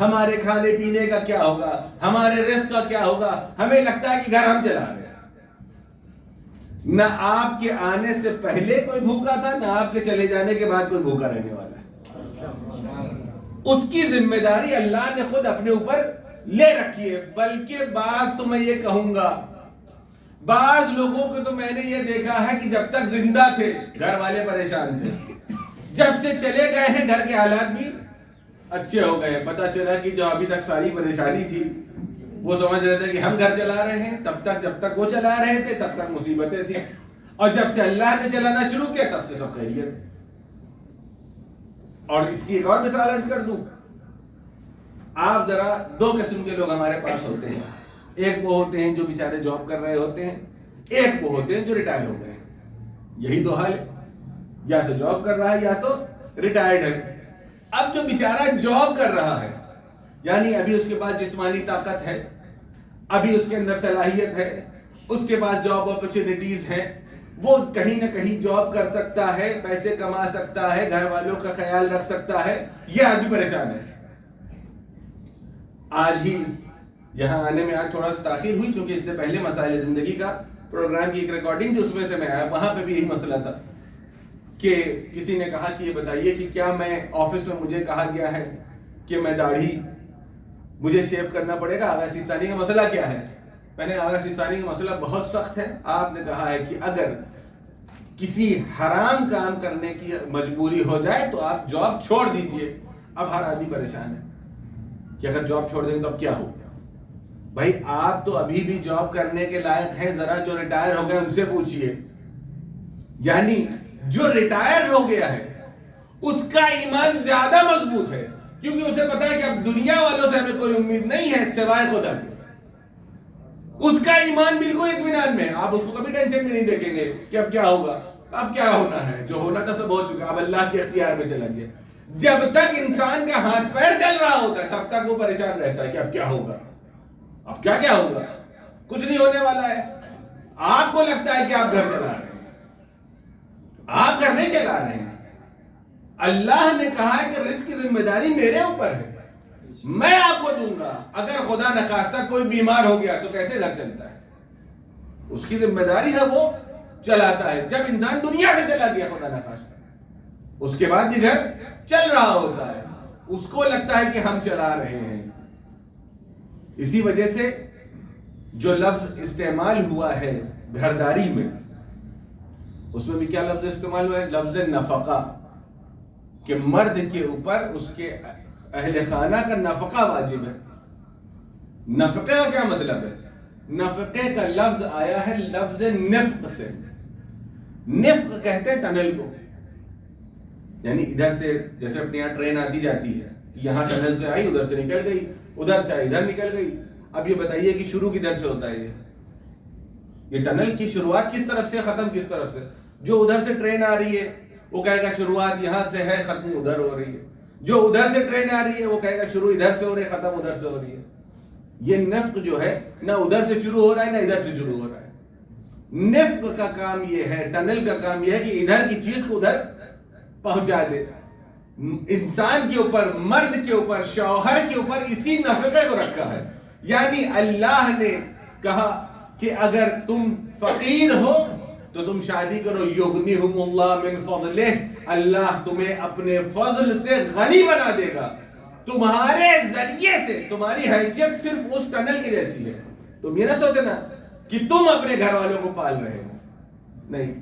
ہمارے کھانے پینے کا کیا ہوگا، ہمارے رزق کا کیا ہوگا۔ ہمیں لگتا ہے کہ گھر ہم چلا رہے ہیں۔ نہ آپ کے آنے سے پہلے کوئی بھوکا تھا، نہ آپ کے چلے جانے کے بعد کوئی بھوکا رہنے والا ہے۔ اس کی ذمہ داری اللہ نے خود اپنے اوپر لے رکھی ہے۔ بلکہ بعض تو میں یہ کہوں گا، بعض لوگوں کو تو میں نے یہ دیکھا ہے کہ جب تک زندہ تھے گھر والے پریشان تھے، جب سے چلے گئے ہیں گھر کے حالات بھی اچھے ہو گئے۔ پتہ چلا کہ جو ابھی تک ساری پریشانی تھی وہ سمجھ رہے تھے کہ ہم گھر چلا رہے ہیں، جب تک وہ چلا رہے تھے تب تک مصیبتیں تھیں، اور جب سے اللہ نے چلانا شروع کیا تب سے سب خیریت۔ اور اس کی ایک اور مثال عرض کر دوں، آپ ذرا 2 قسم کے لوگ ہمارے پاس ہوتے ہیں۔ ایک وہ ہوتے ہیں جو بیچارے جاب کر رہے ہوتے ہیں، ایک وہ ہوتے ہیں جو ریٹائر ہو گئے ہیں۔ یہی 2 حال ہے، یا تو جاب کر رہا ہے یا تو ریٹائرڈ ہے. اب جو بیچارہ جاب کر رہا ہے، یعنی ابھی اس کے پاس جسمانی طاقت ہے، ابھی اس کے اندر صلاحیت ہے، اس کے پاس جاب اپرچونٹیز ہیں، وہ کہیں نہ کہیں جاب کر سکتا ہے، پیسے کما سکتا ہے، گھر والوں کا خیال رکھ سکتا ہے، یہ آدمی پریشان ہے. آج ہی یہاں آنے میں آج تھوڑا تاخیر ہوئی، چونکہ اس سے پہلے مسائل زندگی کا پروگرام کی ایک ریکارڈنگ تھی، اس میں سے میں آیا، وہاں پہ بھی یہی مسئلہ تھا کہ کسی نے کہا کہ یہ بتائیے کہ کیا میں آفس میں مجھے کہا گیا ہے کہ میں داڑھی مجھے شیو کرنا پڑے گا، آغا سیستانی کا مسئلہ کیا ہے؟ میں نے آغا سیستانی کا مسئلہ بہت سخت ہے. آپ نے کہا ہے کہ اگر کسی حرام کام کرنے کی مجبوری ہو جائے تو آپ جاب چھوڑ دیجئے. اب ہر آدمی پریشان ہے کہ اگر جاب چھوڑ دیں تو اب کیا ہوگا. بھائی آپ تو ابھی بھی جاب کرنے کے لائق ہیں، ذرا جو ریٹائر ہو گئے ان سے پوچھئے. یعنی جو ریٹائر ہو گیا ہے اس کا ایمان زیادہ مضبوط ہے، کیونکہ اسے پتا ہے کہ اب دنیا والوں سے ہمیں کوئی امید نہیں ہے سوائے خدا کے. اس کا ایمان بالکل اطمینان میں. آپ اس کو کبھی ٹینشن میں نہیں دیکھیں گے کہ اب کیا ہوگا، اب کیا ہونا ہے، جو ہونا تھا سب ہو چکا، اب اللہ کے اختیار میں چلا گیا. جب تک انسان کا ہاتھ پیر چل رہا ہوتا ہے تب تک وہ پریشان رہتا ہے کہ اب کیا ہوگا، اب کیا ہوگا، کچھ نہیں ہونے والا ہے. آپ کو لگتا ہے کہ آپ گھر چلا رہے ہیں، آپ گھر نہیں چلا رہے ہیں. اللہ نے کہا ہے کہ رزق کی ذمہ داری میرے اوپر ہے، میں آپ کو دوں گا. اگر خدا نخواستہ کوئی بیمار ہو گیا تو کیسے گھر چلتا ہے؟ اس کی ذمہ داری ہے، وہ چلاتا ہے. جب انسان دنیا سے چلا گیا خدا نخواستہ، اس کے بعد بھی گھر چل رہا ہوتا ہے، اس کو لگتا ہے کہ ہم چلا رہے ہیں. اسی وجہ سے جو لفظ استعمال ہوا ہے گھرداری میں، اس میں بھی کیا لفظ استعمال ہوا ہے؟ لفظ نفقہ، کہ مرد کے اوپر اس کے اہل خانہ کا نفقہ واجب ہے. نفقے کا کیا مطلب ہے؟ نفقے کا لفظ آیا ہے لفظ نفق سے. نفق کہتے ہیں ٹنل کو، یعنی ادھر سے جیسے اپنے یہاں ٹرین آتی جاتی ہے، یہاں ٹنل سے آئی، ادھر سے نکل گئی، ادھر سے آئی، ادھر نکل گئی. اب یہ بتائیے کہ شروع کدھر سے ہوتا ہے؟ یہ ٹنل کی شروعات کس طرف سے، ختم کس طرف سے؟ جو ادھر سے ٹرین آ رہی ہے وہ کہے گا شروعات یہاں سے ہے، ختم ادھر ہو رہی ہے. جو ادھر سے ٹرین آ رہی ہے وہ کہے گا شروع ادھر سے ہو رہی ہے، ختم ادھر سے ہو رہی ہے. یہ نفق جو ہے نہ ادھر سے شروع ہو رہا ہے نہ ادھر سے شروع ہو رہا ہے. نفق کا کام یہ ہے، ٹنل کا کام یہ ہے کہ ادھر کی چیز کو ادھر پہنچا دے. انسان کے اوپر، مرد کے اوپر، شوہر کے اوپر اسی نفقے کو رکھا ہے. یعنی اللہ نے کہا کہ اگر تم فقیر ہو تو تم شادی کرو، یغنیہم اللہ من فضلہ، اللہ تمہیں اپنے فضل سے غنی بنا دے گا. تمہارے ذریعے سے تمہاری حیثیت صرف اس ٹنل کی جیسی ہے. تم یہ نہ سوچنا کہ تم اپنے گھر والوں کو پال رہے ہو، نہیں،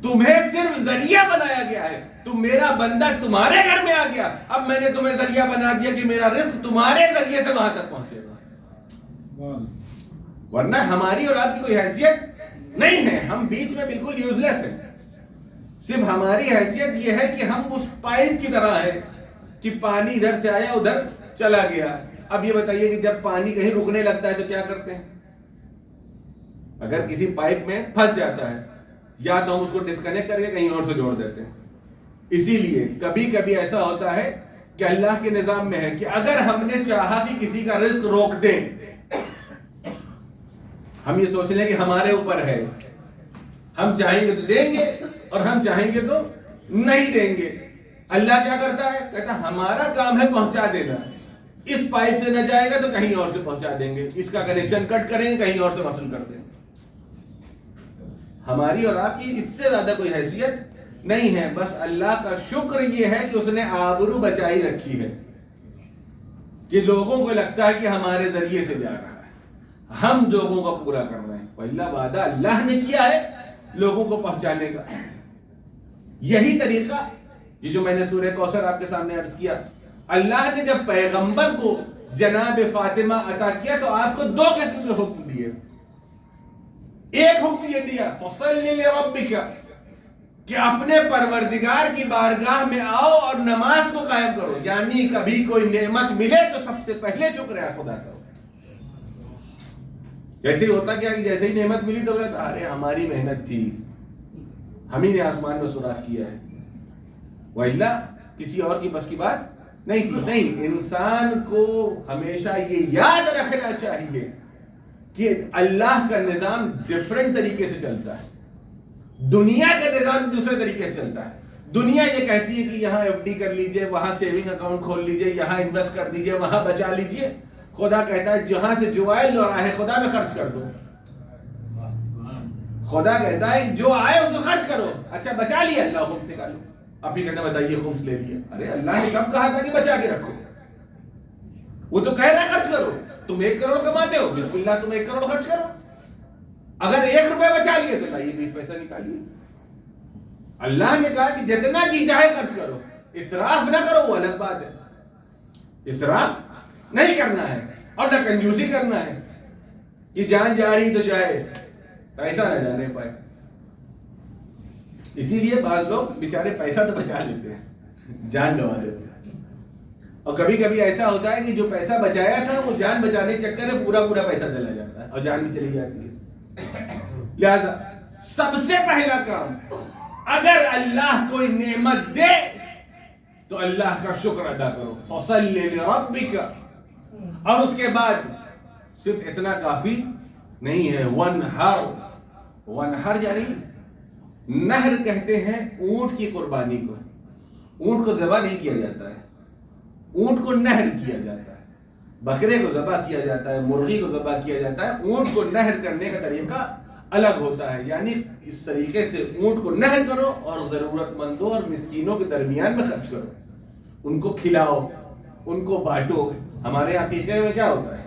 تمہیں صرف ذریعہ بنایا گیا ہے. تم میرا بندہ تمہارے گھر میں آ گیا، اب میں نے تمہیں ذریعہ بنا دیا کہ میرا رزق تمہارے ذریعے سے وہاں تک پہنچے گا. ورنہ ہماری اور آپ کی کوئی حیثیت نہیں ہے، ہم بیچ میں بالکل یوزلیس ہیں. صرف ہماری حیثیت یہ ہے کہ ہم اس پائپ کی طرح ہے کہ پانی ادھر سے آیا ادھر چلا گیا. اب یہ بتائیے کہ جب پانی کہیں رکنے لگتا ہے تو کیا کرتے ہیں؟ اگر کسی پائپ میں پھنس جاتا ہے یا تو ہم اس کو ڈسکنیکٹ کر کے کہیں اور سے جوڑ دیتے ہیں. اسی لیے کبھی کبھی ایسا ہوتا ہے کہ اللہ کے نظام میں ہے کہ اگر ہم نے چاہا کہ کسی کا رزق روک دیں، ہم یہ سوچ لیں کہ ہمارے اوپر ہے، ہم چاہیں گے تو دیں گے اور ہم چاہیں گے تو نہیں دیں گے. اللہ کیا کرتا ہے؟ کہتا ہے ہمارا کام ہے پہنچا دینا. اس پائپ سے نہ جائے گا تو کہیں اور سے پہنچا دیں گے، اس کا کنیکشن کٹ کریں گے، کہیں اور سے وصل کر دیں گے. ہماری اور آپ کی اس سے زیادہ کوئی حیثیت نہیں ہے. بس اللہ کا شکر یہ ہے کہ اس نے آبرو بچائی رکھی ہے کہ لوگوں کو لگتا ہے کہ ہمارے ذریعے سے جا رہا ہے، ہم لوگوں کا پورا کر رہے ہیں. پہلا وعدہ اللہ نے کیا ہے لوگوں کو پہنچانے کا. یہی طریقہ یہ جو میں نے سورہ کوثر آپ کے سامنے عرض کیا، اللہ نے جب پیغمبر کو جناب فاطمہ عطا کیا تو آپ کو دو قسم کے حکم دیے. ایک حکم یہ دیا فَصَلِّ لِرَبِّكَ، کہ اپنے پروردگار کی بارگاہ میں آؤ اور نماز کو قائم کرو. یعنی کبھی کوئی نعمت ملے تو سب سے پہلے شکر ہے خدا کا. جیسے ہی ہوتا کیا کہ جیسے ہی نعمت ملی تو کہتا ارے ہماری محنت تھی، ہم ہی نے آسمان میں سوراخ کیا ہے. وَإِلَّا کسی اور کی بس کی بات نہیں تھی. نہیں، انسان کو ہمیشہ یہ یاد رکھنا چاہیے کہ اللہ کا نظام ڈیفرنٹ طریقے سے چلتا ہے، دنیا کا نظام دوسرے طریقے سے چلتا ہے. دنیا یہ کہتی ہے کہ یہاں ایف ڈی کر لیجئے، وہاں سیونگ اکاؤنٹ کھول لیجئے، یہاں انویسٹ کر دیجئے، وہاں بچا لیجئے. خدا کہتا ہے جہاں سے جو آئے لو راہ خدا میں خرچ کر دو. خدا کہتا ہے جو آئے اس کو خرچ کرو. اچھا بچا لیا، اللہ خمس نکالو. آپ ہی کہنا بتائیے خمس لے لیا. ارے اللہ نے کب کہا تھا کہ بچا کے رکھو؟ وہ تو کہہ رہا ہے خرچ کرو. تم 1 کروڑ کماتے ہو، بسم اللہ تم 1 کروڑ خرچ کرو. اگر 1 روپے بچا لیے تو لائیے 20 پیسہ نکالیے. اللہ نے کہا کہ جتنا جی چاہے خرچ کرو، اسراف نہ کرو. وہ الگ بات ہے، اسراف نہیں کرنا ہے اور نہ کنجوسی کرنا ہے کہ جان جا رہی تو جائے، پیسہ نہ جانے پائے. اسی لیے بعض لوگ بیچارے پیسہ تو بچا لیتے ہیں، جان گنوا دیتے ہیں. اور کبھی کبھی ایسا ہوتا ہے کہ جو پیسہ بچایا تھا وہ جان بچانے کے چکر میں پورا پیسہ چلا جاتا ہے اور جان بھی چلی جاتی ہے. لہذا سب سے پہلا کام، اگر اللہ کوئی نعمت دے تو اللہ کا شکر ادا کرو. فصل لربک. اور اس کے بعد صرف اتنا کافی نہیں ہے. ونہر یعنی نہر کہتے ہیں اونٹ کی قربانی کو. اونٹ کو ذبح نہیں کیا جاتا ہے، اونٹ کو نہر کیا جاتا ہے. بکرے کو ذبح کیا جاتا ہے، مرغی کو ذبح کیا جاتا ہے. اونٹ کو نہر کرنے کا طریقہ الگ ہوتا ہے. یعنی اس طریقے سے اونٹ کو نہر کرو اور ضرورت مندوں اور مسکینوں کے درمیان میں خرچ کرو، ان کو کھلاؤ، ان کو بانٹو. ہمارے عقیقے میں کیا ہوتا ہے؟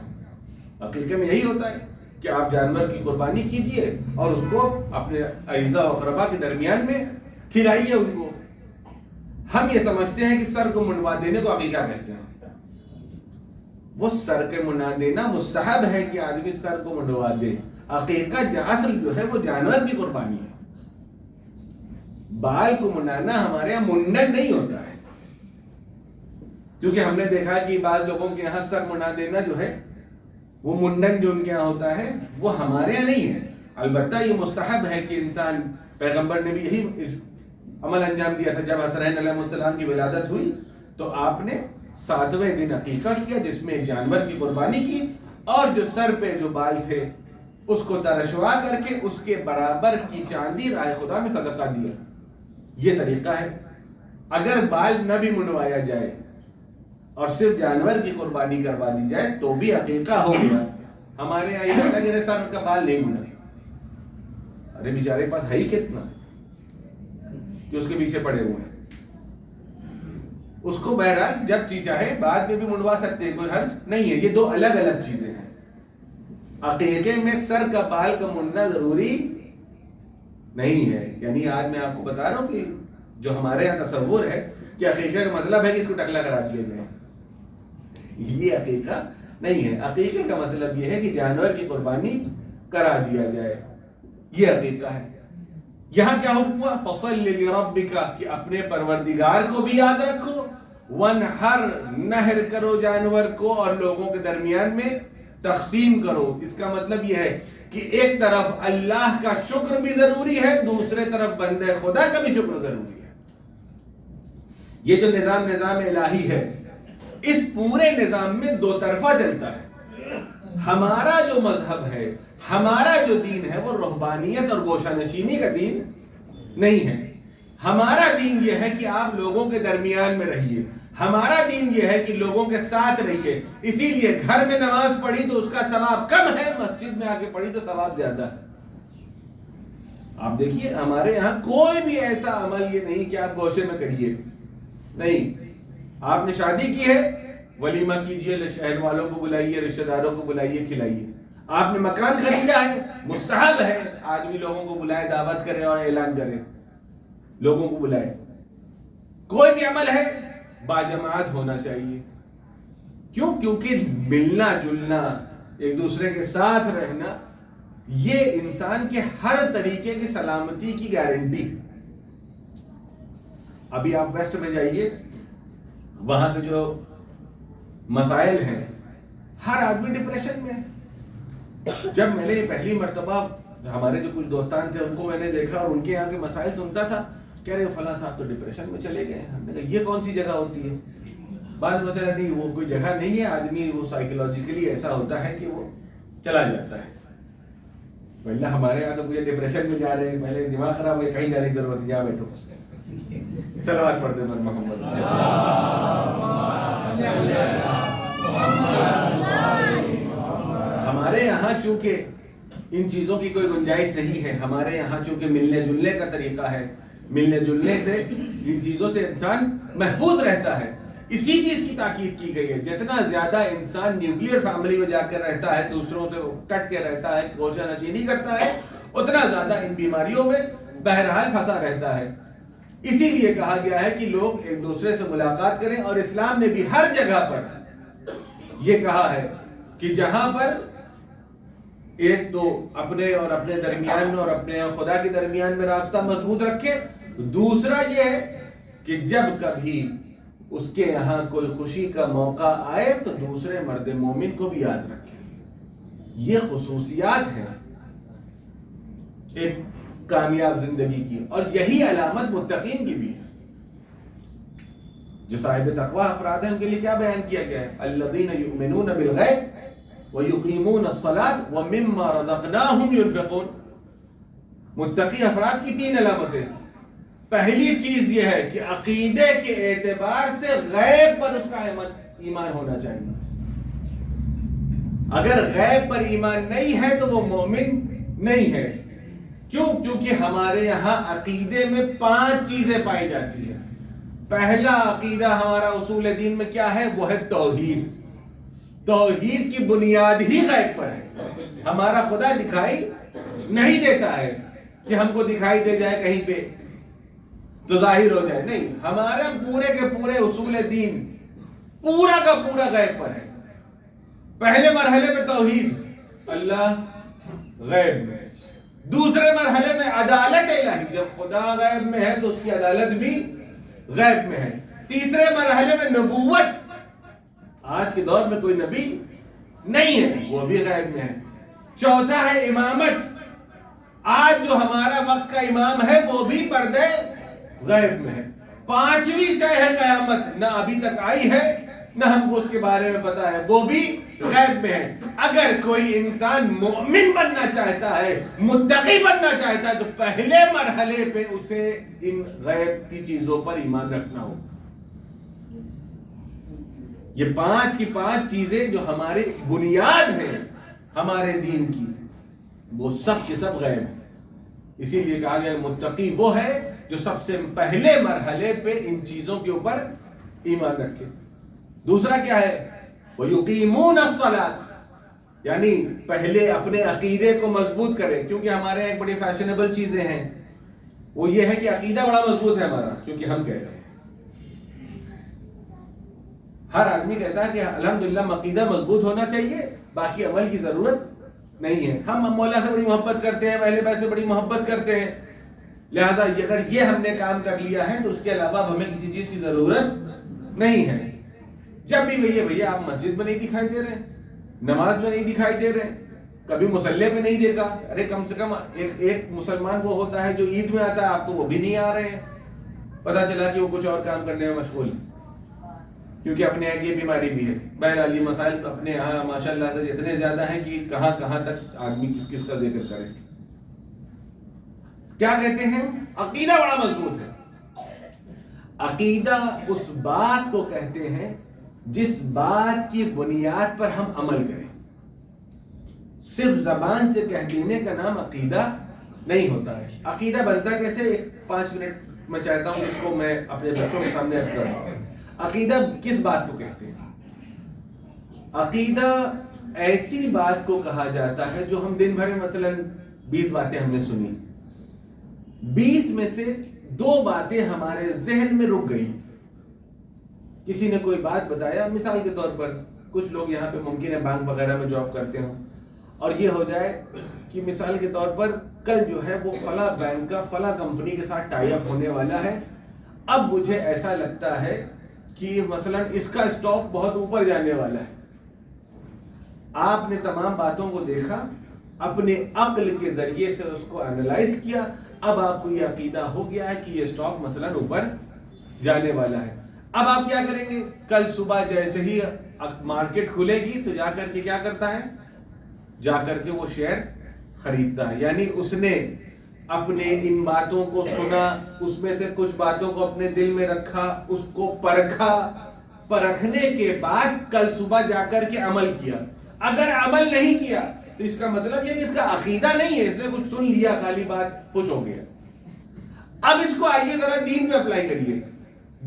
عقیقے میں یہی ہوتا ہے کہ آپ جانور کی قربانی کیجئے اور اس کو اپنے اعزاء و اقربا کے درمیان میں کھلائیے ان کو. ہم یہ سمجھتے ہیں کہ سر کو منڈوا دینے کو عقیقہ کہتے ہیں. وہ سر کے منڈوا دینا مستحب ہے کہ آدمی سر کو منڈوا دے. عقیقہ اصل جو ہے وہ جانور کی قربانی ہے. بال کو منڈانا ہمارے یہاں منڈن نہیں ہوتا ہے، کیونکہ ہم نے دیکھا کہ بعض لوگوں کے یہاں سر منڈا دینا جو ہے وہ منڈن جو ان کے یہاں ہوتا ہے وہ ہمارے یہاں نہیں ہے. البتہ یہ مستحب ہے کہ انسان، پیغمبر نے بھی یہی عمل انجام دیا تھا. جب حسنین علیہ السلام کی ولادت ہوئی تو آپ نے 7ویں دن عقیقہ کیا جس میں ایک جانور کی قربانی کی اور جو سر پہ جو بال تھے اس کو ترشوا کر کے اس کے برابر کی چاندی راہ خدا میں صدقہ دیا. یہ طریقہ ہے. اگر بال نہ بھی منڈوایا جائے اور صرف جانور کی قربانی کروا دی جائے تو بھی عقیقہ ہو گیا. ہمارے یہاں یہ ہوتا ہے کہ سر کا بال نہیں منڈا. ارے بیچارے کے پاس ہے ہی کتنا کہ اس کے پیچھے پڑے ہوئے ہیں. اس کو بہرحال جب جی چاہے بعد میں بھی منڈوا سکتے ہیں، کوئی حرج نہیں ہے. یہ دو الگ الگ چیزیں ہیں. عقیقے میں سر کا بال کا منڈنا ضروری نہیں ہے. یعنی آج میں آپ کو بتا رہا ہوں کہ جو ہمارے یہاں تصور ہے کہ عقیقے کا مطلب ہے کہ اس کو ٹکلا کرا دیا جائے، یہ عقیقہ نہیں ہے. عقیقے کا مطلب یہ ہے کہ جانور کی قربانی کرا دیا جائے، یہ عقیقہ ہے. یہاں کیا حکم ہوا؟ فصل لربک، کہ اپنے پروردگار کو بھی یاد رکھو. ونہر، نہر کرو جانور کو اور لوگوں کے درمیان میں تقسیم کرو. اس کا مطلب یہ ہے کہ ایک طرف اللہ کا شکر بھی ضروری ہے، دوسرے طرف بندے خدا کا بھی شکر ضروری ہے. یہ جو نظام الہی ہے، اس پورے نظام میں دو طرفہ چلتا ہے. ہمارا جو مذہب ہے، ہمارا جو دین ہے، وہ رہبانیت اور گوشہ نشینی کا دین نہیں ہے. ہمارا دین یہ ہے کہ آپ لوگوں کے درمیان میں رہیے. ہمارا دین یہ ہے کہ لوگوں کے ساتھ رہیے. اسی لیے گھر میں نماز پڑھی تو اس کا ثواب کم ہے، مسجد میں آ کے پڑھی تو ثواب زیادہ ہے. آپ دیکھیے ہمارے یہاں کوئی بھی ایسا عمل یہ نہیں کہ آپ گوشے میں کریے. نہیں، آپ نے شادی کی ہے، ولیمہ کیجئے، شہر والوں کو بلائیے، رشتہ داروں کو بلائیے، کھلائیے. آپ نے مکان خریدا ہے، مستحب ہے آدمی لوگوں کو بلائے، دعوت کرے اور اعلان کرے، لوگوں کو بلائے. کوئی بھی عمل ہے باجماعت ہونا چاہیے. کیوں؟ کیونکہ ملنا جلنا، ایک دوسرے کے ساتھ رہنا، یہ انسان کے ہر طریقے کی سلامتی کی گارنٹی. ابھی آپ ویسٹ میں جائیے، وہاں کے جو مسائل ہیں، ہر آدمی ڈپریشن میں ہے. جب میں نے پہلی مرتبہ ہمارے جو کچھ دوستان تھے ان کو میں نے دیکھا اور ان کے یہاں کے مسائل سنتا تھا کہہ رہے فلاں صاحب تو ڈپریشن میں چلے گئے. ہم نے کہا یہ کون سی جگہ ہوتی ہے؟ بعد میں چلا نہیں وہ کوئی جگہ نہیں ہے, آدمی وہ سائیکولوجیکلی ایسا ہوتا ہے کہ وہ چلا جاتا ہے. پہلے ہمارے یہاں تو مجھے ڈپریشن میں جا رہے ہیں, پہلے دماغ خراب ہے, کہیں جانے کی ضرورت نہیں, یہاں بیٹھو صلوات پڑھتے ہیں محمد. ہمارے یہاں چونکہ ان چیزوں کی کوئی گنجائش نہیں ہے, ہمارے یہاں چونکہ ملنے جلنے کا طریقہ ہے, ملنے جلنے سے ان چیزوں سے انسان محفوظ رہتا ہے. اسی چیز کی تاکید کی گئی ہے, جتنا زیادہ انسان نیوکلیر فیملی میں جا کر رہتا ہے, دوسروں سے کٹ کے رہتا ہے, گوشہ نشینی کرتا ہے, اتنا زیادہ ان بیماریوں میں بہرحال پھنسا رہتا ہے. اسی لیے کہا گیا ہے کہ لوگ ایک دوسرے سے ملاقات کریں, اور اسلام نے بھی ہر جگہ پر یہ کہا ہے کہ جہاں پر ایک تو اپنے اور اپنے درمیان میں اور اپنے اور خدا کے درمیان میں رابطہ مضبوط رکھے, دوسرا یہ ہے کہ جب کبھی اس کے یہاں کوئی خوشی کا موقع آئے تو دوسرے مرد مومن کو بھی یاد رکھے. یہ خصوصیات ہیں ایک کامیاب زندگی کی, اور یہی علامت متقین کی بھی ہے. جو صاحب تقوی افراد ہیں ان کے لیے کیا بیان کیا گیا ہے؟ الذین یؤمنون بالغیب ویقیمون الصلاۃ ومما رزقناہم ينفقون. متقی افراد کی 3 علامتیں. پہلی چیز یہ ہے کہ عقیدے کے اعتبار سے غیب پر اس کا ایمان ہونا چاہیے. اگر غیب پر ایمان نہیں ہے تو وہ مومن نہیں ہے. کیوں؟ کیونکہ ہمارے یہاں عقیدے میں 5 چیزیں پائی جاتی ہیں. پہلا عقیدہ ہمارا اصول دین میں کیا ہے؟ وہ ہے توحید. توحید کی بنیاد ہی غیب پر ہے. ہمارا خدا دکھائی نہیں دیتا ہے کہ ہم کو دکھائی دے جائے کہیں پہ تو ظاہر ہو جائے, نہیں. ہمارے پورے کے پورے اصول دین پورا کا پورا غیب پر ہے. پہلے مرحلے میں توحید, اللہ غیب میں. دوسرے مرحلے میں عدالت الہی, جب خدا غیب میں ہے تو اس کی عدالت بھی غیب میں ہے. تیسرے مرحلے میں نبوت, آج کے دور میں کوئی نبی نہیں ہے, وہ بھی غیب میں ہے. چوتھا ہے امامت, آج جو ہمارا وقت کا امام ہے وہ بھی پردے غیب میں ہے. 5ویں شے ہے قیامت, نہ ابھی تک آئی ہے نہ ہم کو اس کے بارے میں پتا ہے, وہ بھی غیب میں ہے. اگر کوئی انسان مومن بننا چاہتا ہے, متقی بننا چاہتا ہے, تو پہلے مرحلے پہ اسے ان غیب کی چیزوں پر ایمان رکھنا ہو. یہ 5 کی 5 چیزیں جو ہمارے بنیاد ہیں ہمارے دین کی, وہ سب کے سب غیب ہیں. اسی لیے کہا گیا متقی وہ ہے جو سب سے پہلے مرحلے پہ ان چیزوں کے اوپر ایمان رکھے. دوسرا کیا ہے؟ وَيُقِيمُونَ الصَّلَاةَ, یعنی پہلے اپنے عقیدے کو مضبوط کریں. کیونکہ ہمارے ایک بڑی فیشنیبل چیزیں ہیں, وہ یہ ہے کہ عقیدہ بڑا مضبوط ہے ہمارا, کیونکہ ہم کہہ رہے ہیں. ہر آدمی کہتا ہے کہ الحمدللہ عقیدہ مضبوط ہونا چاہیے, باقی عمل کی ضرورت نہیں ہے. ہم مولا سے بڑی محبت کرتے ہیں, اہل بیت سے بڑی محبت کرتے ہیں, لہذا اگر یہ ہم نے کام کر لیا ہے تو اس کے علاوہ اب ہمیں کسی چیز کی ضرورت نہیں ہے. جب بھی بھیا آپ مسجد میں نہیں دکھائی دے رہے, نماز میں نہیں دکھائی دے رہے, کبھی مصلی پہ نہیں دیکھا, ارے کم سے کم ایک مسلمان وہ ہوتا ہے جو عید میں آتا ہے, آپ تو وہ بھی نہیں آ رہے ہیں. پتا چلا کہ وہ کچھ اور کام کرنے میں مشغول ہے, کیونکہ اپنے یہاں یہ بیماری بھی ہے. بہرحال یہ مسائل تو اپنے یہاں ماشاءاللہ سے اتنے زیادہ ہیں کہ کہاں کہاں تک آدمی کس کس کا ذکر کرے. کیا کہتے ہیں؟ عقیدہ بڑا مضبوط ہے. عقیدہ اس بات کو کہتے ہیں جس بات کی بنیاد پر ہم عمل کریں. صرف زبان سے کہہ دینے کا نام عقیدہ نہیں ہوتا ہے. عقیدہ بنتا کیسے؟ 5 منٹ میں چاہتا ہوں اس کو میں اپنے بچوں کے سامنے عرض کرتا ہوں. عقیدہ کس بات کو کہتے ہیں؟ عقیدہ ایسی بات کو کہا جاتا ہے جو ہم دن بھر میں مثلا 20 باتیں ہم نے سنی, 20 میں سے 2 باتیں ہمارے ذہن میں رک گئی. کسی نے کوئی بات بتایا, مثال کے طور پر کچھ لوگ یہاں پہ ممکن ہے بینک وغیرہ میں جاب کرتے ہوں, اور یہ ہو جائے کہ مثال کے طور پر کل جو ہے وہ فلاں بینک کا فلاں کمپنی کے ساتھ ٹائی اپ ہونے والا ہے. اب مجھے ایسا لگتا ہے کہ مثلا اس کا اسٹاک بہت اوپر جانے والا ہے. آپ نے تمام باتوں کو دیکھا, اپنے عقل کے ذریعے سے اس کو اینالائز کیا, اب آپ کو یہ عقیدہ ہو گیا ہے کہ یہ اسٹاک مثلا اوپر جانے والا ہے. اب آپ کیا کریں گے؟ کل صبح جیسے ہی مارکیٹ کھلے گی تو جا کر کے کیا کرتا ہے؟ جا کر کے وہ شیئر خریدتا ہے. یعنی اس نے اپنے ان باتوں کو سنا، اس میں سے کچھ باتوں کو اپنے دل میں رکھا، اس کو پرکھا، پرکھنے کے بعد کل صبح جا کر کے عمل کیا. اگر عمل نہیں کیا تو اس کا مطلب یہ کہ اس کا عقیدہ نہیں ہے، اس نے کچھ سن لیا، خالی بات کچھ ہو گیا. اب اس کو آئیے ذرا دین پہ اپلائی کریے.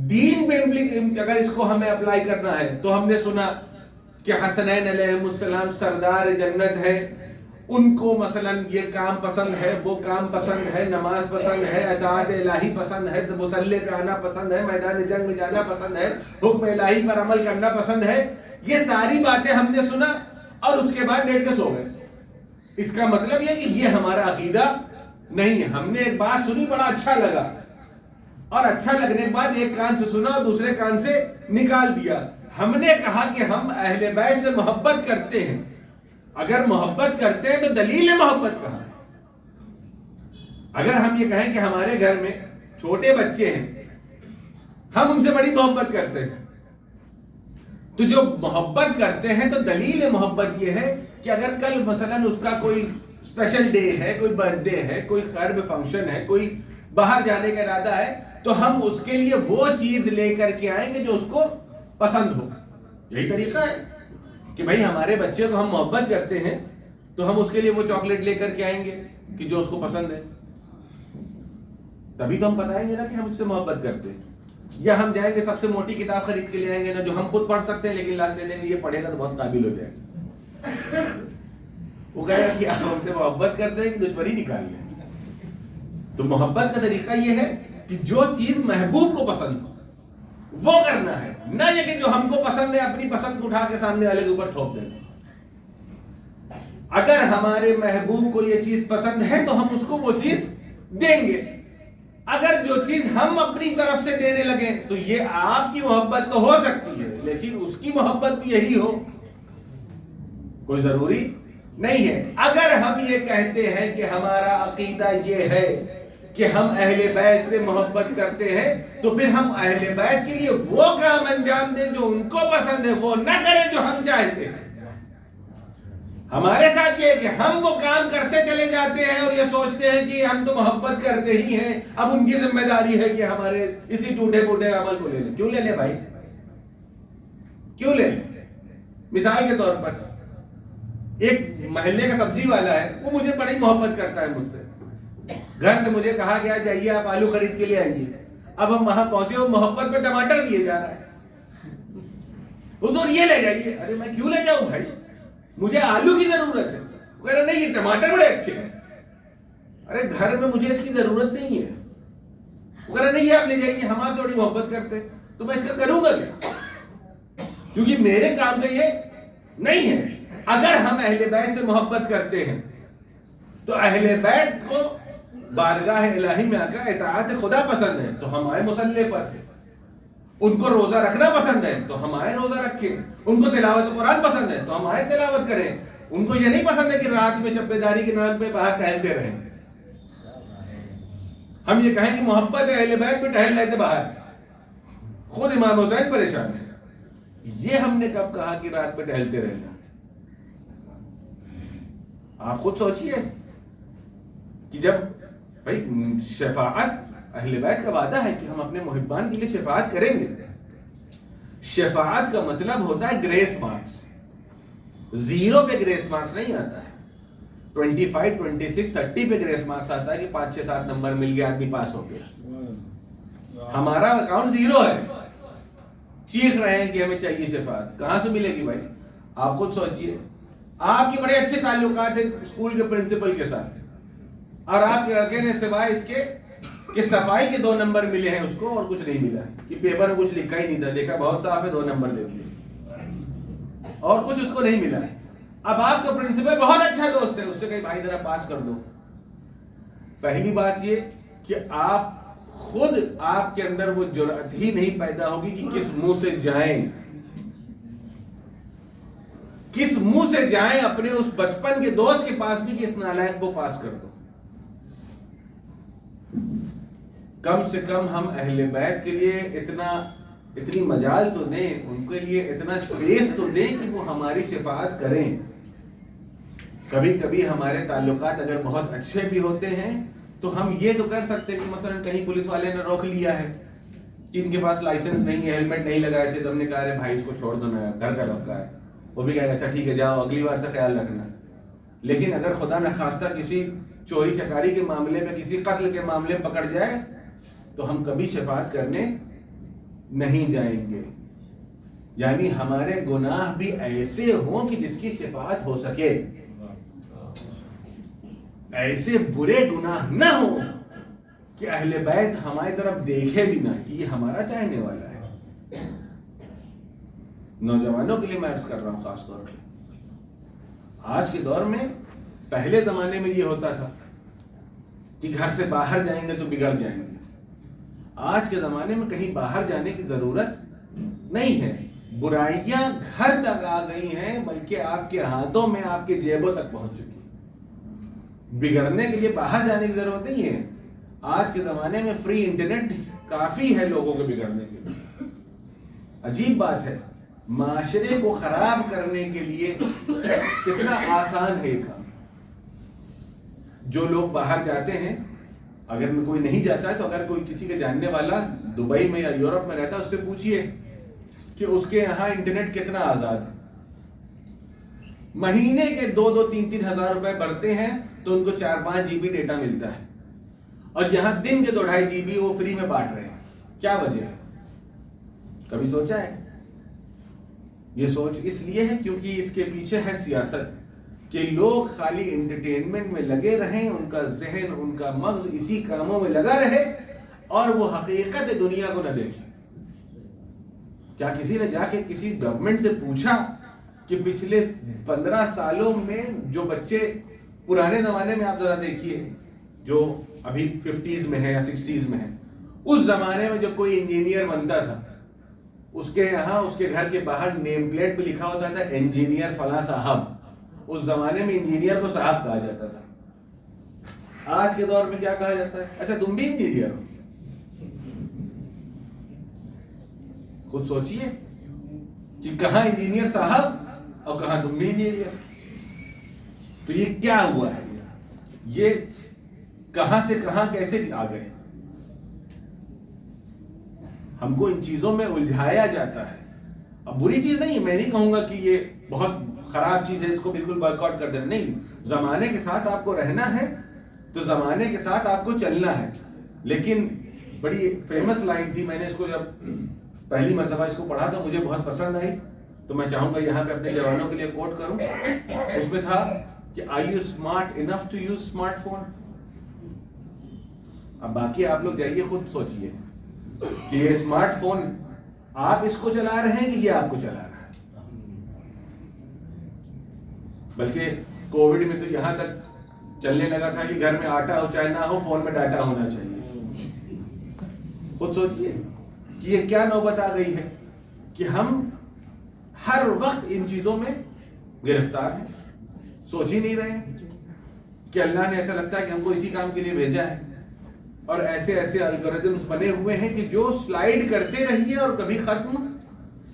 دین پہ اگر اس کو ہمیں اپلائی کرنا ہے تو ہم نے سنا کہ حسنین علیہ السلام سردار جنت ہے، ان کو مثلا یہ کام پسند ہے، وہ کام پسند ہے، نماز پسند ہے، اطاعت الہی پسند ہے، مصلی پہ آنا پسند ہے، میدان جنگ میں جانا پسند ہے، حکم الہی پر عمل کرنا پسند ہے. یہ ساری باتیں ہم نے سنا اور اس کے بعد لیٹ کے سو گئے. اس کا مطلب یہ کہ یہ ہمارا عقیدہ نہیں ہے. ہم نے ایک بات سنی، بڑا اچھا لگا، اور اچھا لگنے کے بعد ایک کان سے سنا اور دوسرے کان سے نکال دیا. ہم نے کہا کہ ہم اہل بیت سے محبت کرتے ہیں. اگر محبت کرتے ہیں تو دلیل محبت کہاں ہے؟ اگر ہم یہ کہیں کہ ہمارے گھر میں چھوٹے بچے ہیں، ہم ان سے بڑی محبت کرتے ہیں، تو جو محبت کرتے ہیں تو دلیل محبت یہ ہے کہ اگر کل مثلا اس کا کوئی اسپیشل ڈے ہے، کوئی برتھ ڈے ہے، کوئی خیر میں فنکشن ہے، کوئی باہر جانے کا ارادہ ہے، تو ہم اس کے لیے وہ چیز لے کر کے آئیں گے جو اس کو پسند ہو. یہی طریقہ ہے کہ بھائی ہمارے بچے کو ہم محبت کرتے ہیں تو ہم اس کے لیے وہ چاکلیٹ لے کر کے آئیں گے کہ جو اس کو پسند ہے. تبھی تو ہم بتائیں گے نا کہ ہم اس سے محبت کرتے ہیں. یا ہم جائیں گے سب سے موٹی کتاب خرید کے لے آئیں گے نا، جو ہم خود پڑھ سکتے ہیں، لیکن لا دے دیں گے یہ پڑھے گا تو بہت قابل ہو جائے گا. وہ کہے گا کہ آپ ہم سے محبت کرتے ہیں کہ دشمنی نکال لیں. تو محبت کا طریقہ یہ ہے کہ جو چیز محبوب کو پسند ہو وہ کرنا ہے، نہ یہ کہ جو ہم کو پسند ہے اپنی پسند کو اٹھا کے سامنے والے کے اوپر تھوپ دینا. اگر ہمارے محبوب کو یہ چیز پسند ہے تو ہم اس کو وہ چیز دیں گے. اگر جو چیز ہم اپنی طرف سے دینے لگیں تو یہ آپ کی محبت تو ہو سکتی ہے، لیکن اس کی محبت بھی یہی ہو کوئی ضروری نہیں ہے. اگر ہم یہ کہتے ہیں کہ ہمارا عقیدہ یہ ہے کہ ہم اہل بیت سے محبت کرتے ہیں تو پھر ہم اہل بیت کے لیے وہ کام انجام دیں جو ان کو پسند ہے، وہ نہ کریں جو ہم چاہتے ہیں. ہمارے ساتھ یہ ہے کہ ہم وہ کام کرتے چلے جاتے ہیں اور یہ سوچتے ہیں کہ ہم تو محبت کرتے ہی ہیں، اب ان کی ذمہ داری ہے کہ ہمارے اسی ٹوٹے پھوٹے عمل کو لے لیں. کیوں لے لیں بھائی؟ کیوں لے لیں؟ مثال کے طور پر ایک محلے کا سبزی والا ہے، وہ مجھے بڑی محبت کرتا ہے مجھ سے. گھر سے مجھے کہا گیا جائیے آپ آلو خرید کے لے آئیے. اب ہم وہاں پہنچے اور محبت پہ ٹماٹر دیے جا رہا ہے. حضور یہ لے جائیے. ارے میں کیوں لے جاؤں بھائی؟ مجھے آلو کی ضرورت ہے. وہ کہہ رہا نہیں یہ ٹماٹر بڑے اچھے ہیں. ارے گھر میں مجھے اس کی ضرورت نہیں ہے. وہ کہہ رہا نہیں یہ آپ لے جائیے، ہم آپ سے بڑی محبت کرتے ہیں. تو میں اس کا کروں گا کیا؟ کیونکہ میرے کام کا یہ نہیں ہے. اگر ہم اہل بیت سے محبت کرتے ہیں تو اہل بیت کو بارگاہ الہی میں آ کر اطاعت خدا پسند ہے تو ہم آئے مصلی پر. ان کو روزہ رکھنا پسند ہے تو ہم آئے روزہ رکھیں. ان کو تلاوت قرآن پسند ہے تو ہم آئے تلاوت کریں. ان کو یہ نہیں پسند ہے کہ رات میں شب بیداری کے نام پہ باہر ٹہلتے رہیں. ہم یہ کہیں کہ محبت ہے اہل بیت پہ ٹہل رہے تھے باہر، خود امام حسین پریشان ہے. یہ ہم نے کب کہا کہ رات پہ ٹہلتے رہنا؟ آپ خود سوچئے کہ جب بھائی شفاعت اہل بیت کا وعدہ ہے کہ ہم اپنے محبان کے لیے شفاعت کریں گے. شفاعت کا مطلب ہوتا ہے گریس مارکس. 0 پہ گریس مارکس نہیں آتا ہے. 25, 26, 30 پہ گریس مارکس آتا ہے کہ 5, 6, 7 نمبر مل گیا آدمی پاس ہو گیا. ہمارا اکاؤنٹ 0 ہے. چیخ رہے ہیں کہ ہمیں چاہیے شفاعت. کہاں سے ملے گی بھائی؟ آپ خود سوچئے. آپ کے بڑے اچھے تعلقات ہیں اسکول کے پرنسپل کے ساتھ، اور آپ کے لڑکے نے سوائے اس کے کہ صفائی کے 2 نمبر ملے ہیں اس کو اور کچھ نہیں ملا. یہ پیپر میں کچھ لکھا ہی نہیں تھا، دیکھا بہت صاف ہے 2 نمبر دے دیے اور کچھ اس کو نہیں ملا. اب آپ کا پرنسپل بہت اچھا دوست ہے، اس سے کہیں بھائی ذرا پاس کر دو. پہلی بات یہ کہ آپ خود آپ کے اندر وہ جرأت ہی نہیں پیدا ہوگی کہ کس منہ سے جائیں، کس منہ سے جائیں اپنے اس بچپن کے دوست کے پاس بھی کہ اس نالائق کو پاس کر دو. کم سے کم ہم اہل بیت کے لیے اتنی مجال تو دیں، ان کے لیے اتنا سپیس تو دیں کہ وہ ہماری شفاعت کریں۔ کبھی کبھی ہمارے تعلقات اگر بہت اچھے بھی ہوتے ہیں تو ہم یہ تو کر سکتے ہیں کہ مثلا کہیں پولیس والے نے روک لیا ہے کہ ان کے پاس لائسنس نہیں ہے، ہیلمٹ نہیں لگائے تھے، تو ہم نے کہا بھائی اس کو چھوڑ دو نا، گھر کا لڑکا ہے، وہ بھی کہے گا اچھا ٹھیک ہے جاؤ، اگلی بار سے خیال رکھنا۔ لیکن اگر خدا نخواستہ کسی چوری چکاری کے معاملے میں، کسی قتل کے معاملے میں پکڑ جائے تو ہم کبھی شفاعت کرنے نہیں جائیں گے۔ یعنی ہمارے گناہ بھی ایسے ہوں کہ جس کی شفاعت ہو سکے، ایسے برے گناہ نہ ہو کہ اہل بیت ہماری طرف دیکھے بھی نہ کہ یہ ہمارا چاہنے والا ہے۔ نوجوانوں کے لیے میں عرض کر رہا ہوں خاص طور پہ، آج کے دور میں، پہلے زمانے میں یہ ہوتا تھا کہ گھر سے باہر جائیں گے تو بگڑ جائیں گے، آج کے زمانے میں کہیں باہر جانے کی ضرورت نہیں ہے، برائیاں گھر تک آ گئی ہیں، بلکہ آپ کے ہاتھوں میں، آپ کے جیبوں تک پہنچ چکی ہیں۔ بگڑنے کے لیے باہر جانے کی ضرورت نہیں ہے، آج کے زمانے میں فری انٹرنیٹ کافی ہے لوگوں کے بگڑنے کے لیے۔ عجیب بات ہے، معاشرے کو خراب کرنے کے لیے کتنا آسان ہے یہ کام۔ جو لوگ باہر جاتے ہیں، اگر کوئی نہیں جاتا ہے تو اگر کوئی کسی کے جاننے والا دبئی میں یا یورپ میں رہتا ہے، اس سے پوچھئے کہ اس کے یہاں انٹرنیٹ کتنا آزاد ہے۔ مہینے کے 2-3 ہزار روپے بھرتے ہیں تو ان کو 4-5 جی بی ڈیٹا ملتا ہے، اور یہاں دن کے 2-2.5 جی بی وہ فری میں بانٹ رہے ہیں۔ کیا وجہ ہے؟ کبھی سوچا ہے؟ یہ سوچ اس لیے ہے کیونکہ اس کے پیچھے ہے سیاست، کہ لوگ خالی انٹرٹینمنٹ میں لگے رہیں، ان کا ذہن، ان کا مغز اسی کاموں میں لگا رہے، اور وہ حقیقت دنیا کو نہ دیکھیں۔ کیا کسی نے جا کے کسی گورنمنٹ سے پوچھا کہ پچھلے 15 سالوں میں جو بچے، پرانے زمانے میں آپ ذرا دیکھیے، جو ابھی 50s میں ہے یا 60s میں ہے، اس زمانے میں جو کوئی انجینئر بنتا تھا، اس کے یہاں، اس کے گھر کے باہر نیم پلیٹ پہ لکھا ہوتا تھا انجینئر فلاں صاحب۔ اس زمانے میں انجینئر کو صاحب کہا جاتا تھا۔ آج کے دور میں کیا کہا جاتا ہے؟ اچھا تم بھی انجینئر ہو؟ خود سوچئے کہ کہاں انجینئر صاحب اور کہاں تم بھی انجینئر۔ تو یہ کیا ہوا ہے؟ یہ کہاں سے کہاں کیسے آ گئے؟ ہم کو ان چیزوں میں الجھایا جاتا ہے۔ اب بری چیز نہیں، میں نہیں کہوں گا کہ یہ بہت خراب چیز ہے، اس کو بالکل بائیک آؤٹ کر دینا، نہیں، زمانے کے ساتھ آپ کو رہنا ہے تو زمانے کے ساتھ آپ کو چلنا ہے۔ لیکن بڑی فیمس لائن تھی، میں نے اس کو جب پہلی مرتبہ اس کو پڑھا تھا مجھے بہت پسند آئی، تو میں چاہوں گا یہاں پہ اپنے جوانوں کے لیے کوٹ کروں۔ اس میں تھا کہ are you smart enough to use smartphone? اب باقی آپ لوگ جائیے خود سوچئے کہ یہ اسمارٹ فون آپ اس کو چلا رہے ہیں کہ یہ آپ کو چلا رہا ہے۔ بلکہ کووڈ میں تو یہاں تک چلنے لگا تھا کہ گھر میں آٹا ہو چاہے نہ ہو، فون میں ڈاٹا ہونا چاہیے۔ خود سوچئے کہ یہ کیا نوبت آ گئی ہے کہ ہم ہر وقت ان چیزوں میں گرفتار ہیں، سوچ ہی نہیں رہے ہیں کہ اللہ نے ایسا لگتا ہے کہ ہم کو اسی کام کے لیے بھیجا ہے، اور ایسے ایسے الگورتھمز بنے ہوئے ہیں کہ جو سلائیڈ کرتے رہیے اور کبھی ختم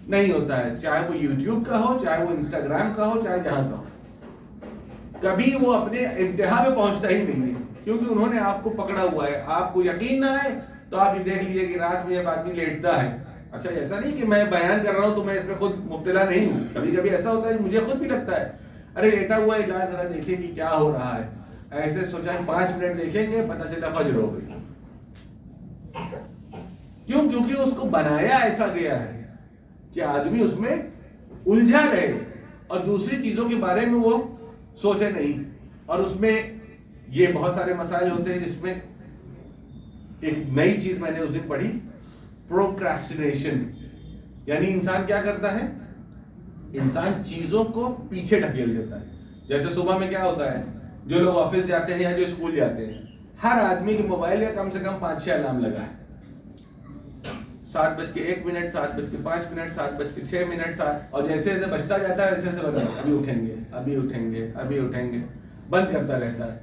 نہیں ہوتا ہے، چاہے وہ یوٹیوب کا ہو، چاہے وہ انسٹاگرام کا ہو، چاہے جہاں کا ہو، کبھی وہ اپنے انتہا پہ پہنچتا ہی نہیں ہے، کیونکہ انہوں نے آپ کو پکڑا ہوا ہے۔ آپ کو یقین نہ آئے تو آپ یہ دیکھ لیجئے کہ رات میں جب آدمی لیٹتا ہے، اچھا ایسا نہیں کہ میں بیان کر رہا ہوں تو میں اس میں خود مبتلا نہیں ہوں، کبھی کبھی ایسا ہوتا ہے، مجھے خود بھی لگتا ہے ارے لیٹا ہوا ہے، ذرا دیکھیں کہ کیا ہو رہا ہے، ایسے سوچا 5 منٹ دیکھیں گے، پتہ چلا فجر ہو گئی۔ کیوں؟ کیونکہ اس کو بنایا ایسا گیا ہے کہ آدمی اس میں الجھا رہے اور دوسری چیزوں کے بارے میں وہ سوچے نہیں، اور اس میں یہ بہت سارے مسائل ہوتے ہیں جس میں ایک نئی چیز میں نے اس دن پڑھی، پروکراسٹینیشن، یعنی انسان کیا کرتا ہے؟ انسان چیزوں کو پیچھے ڈھکیل دیتا ہے۔ جیسے صبح میں کیا ہوتا ہے، جو لوگ آفس جاتے ہیں یا جو اسکول جاتے ہیں، ہر آدمی کے موبائل میں کم سے کم 5-6 الارم لگا ہے، 7:01، 7:05، 7:06، اور جیسے جیسے بجتا جاتا ہے ویسے ویسے ابھی اٹھیں گے، ابھی اٹھیں گے، ابھی اٹھیں گے، بند کرتا رہتا ہے۔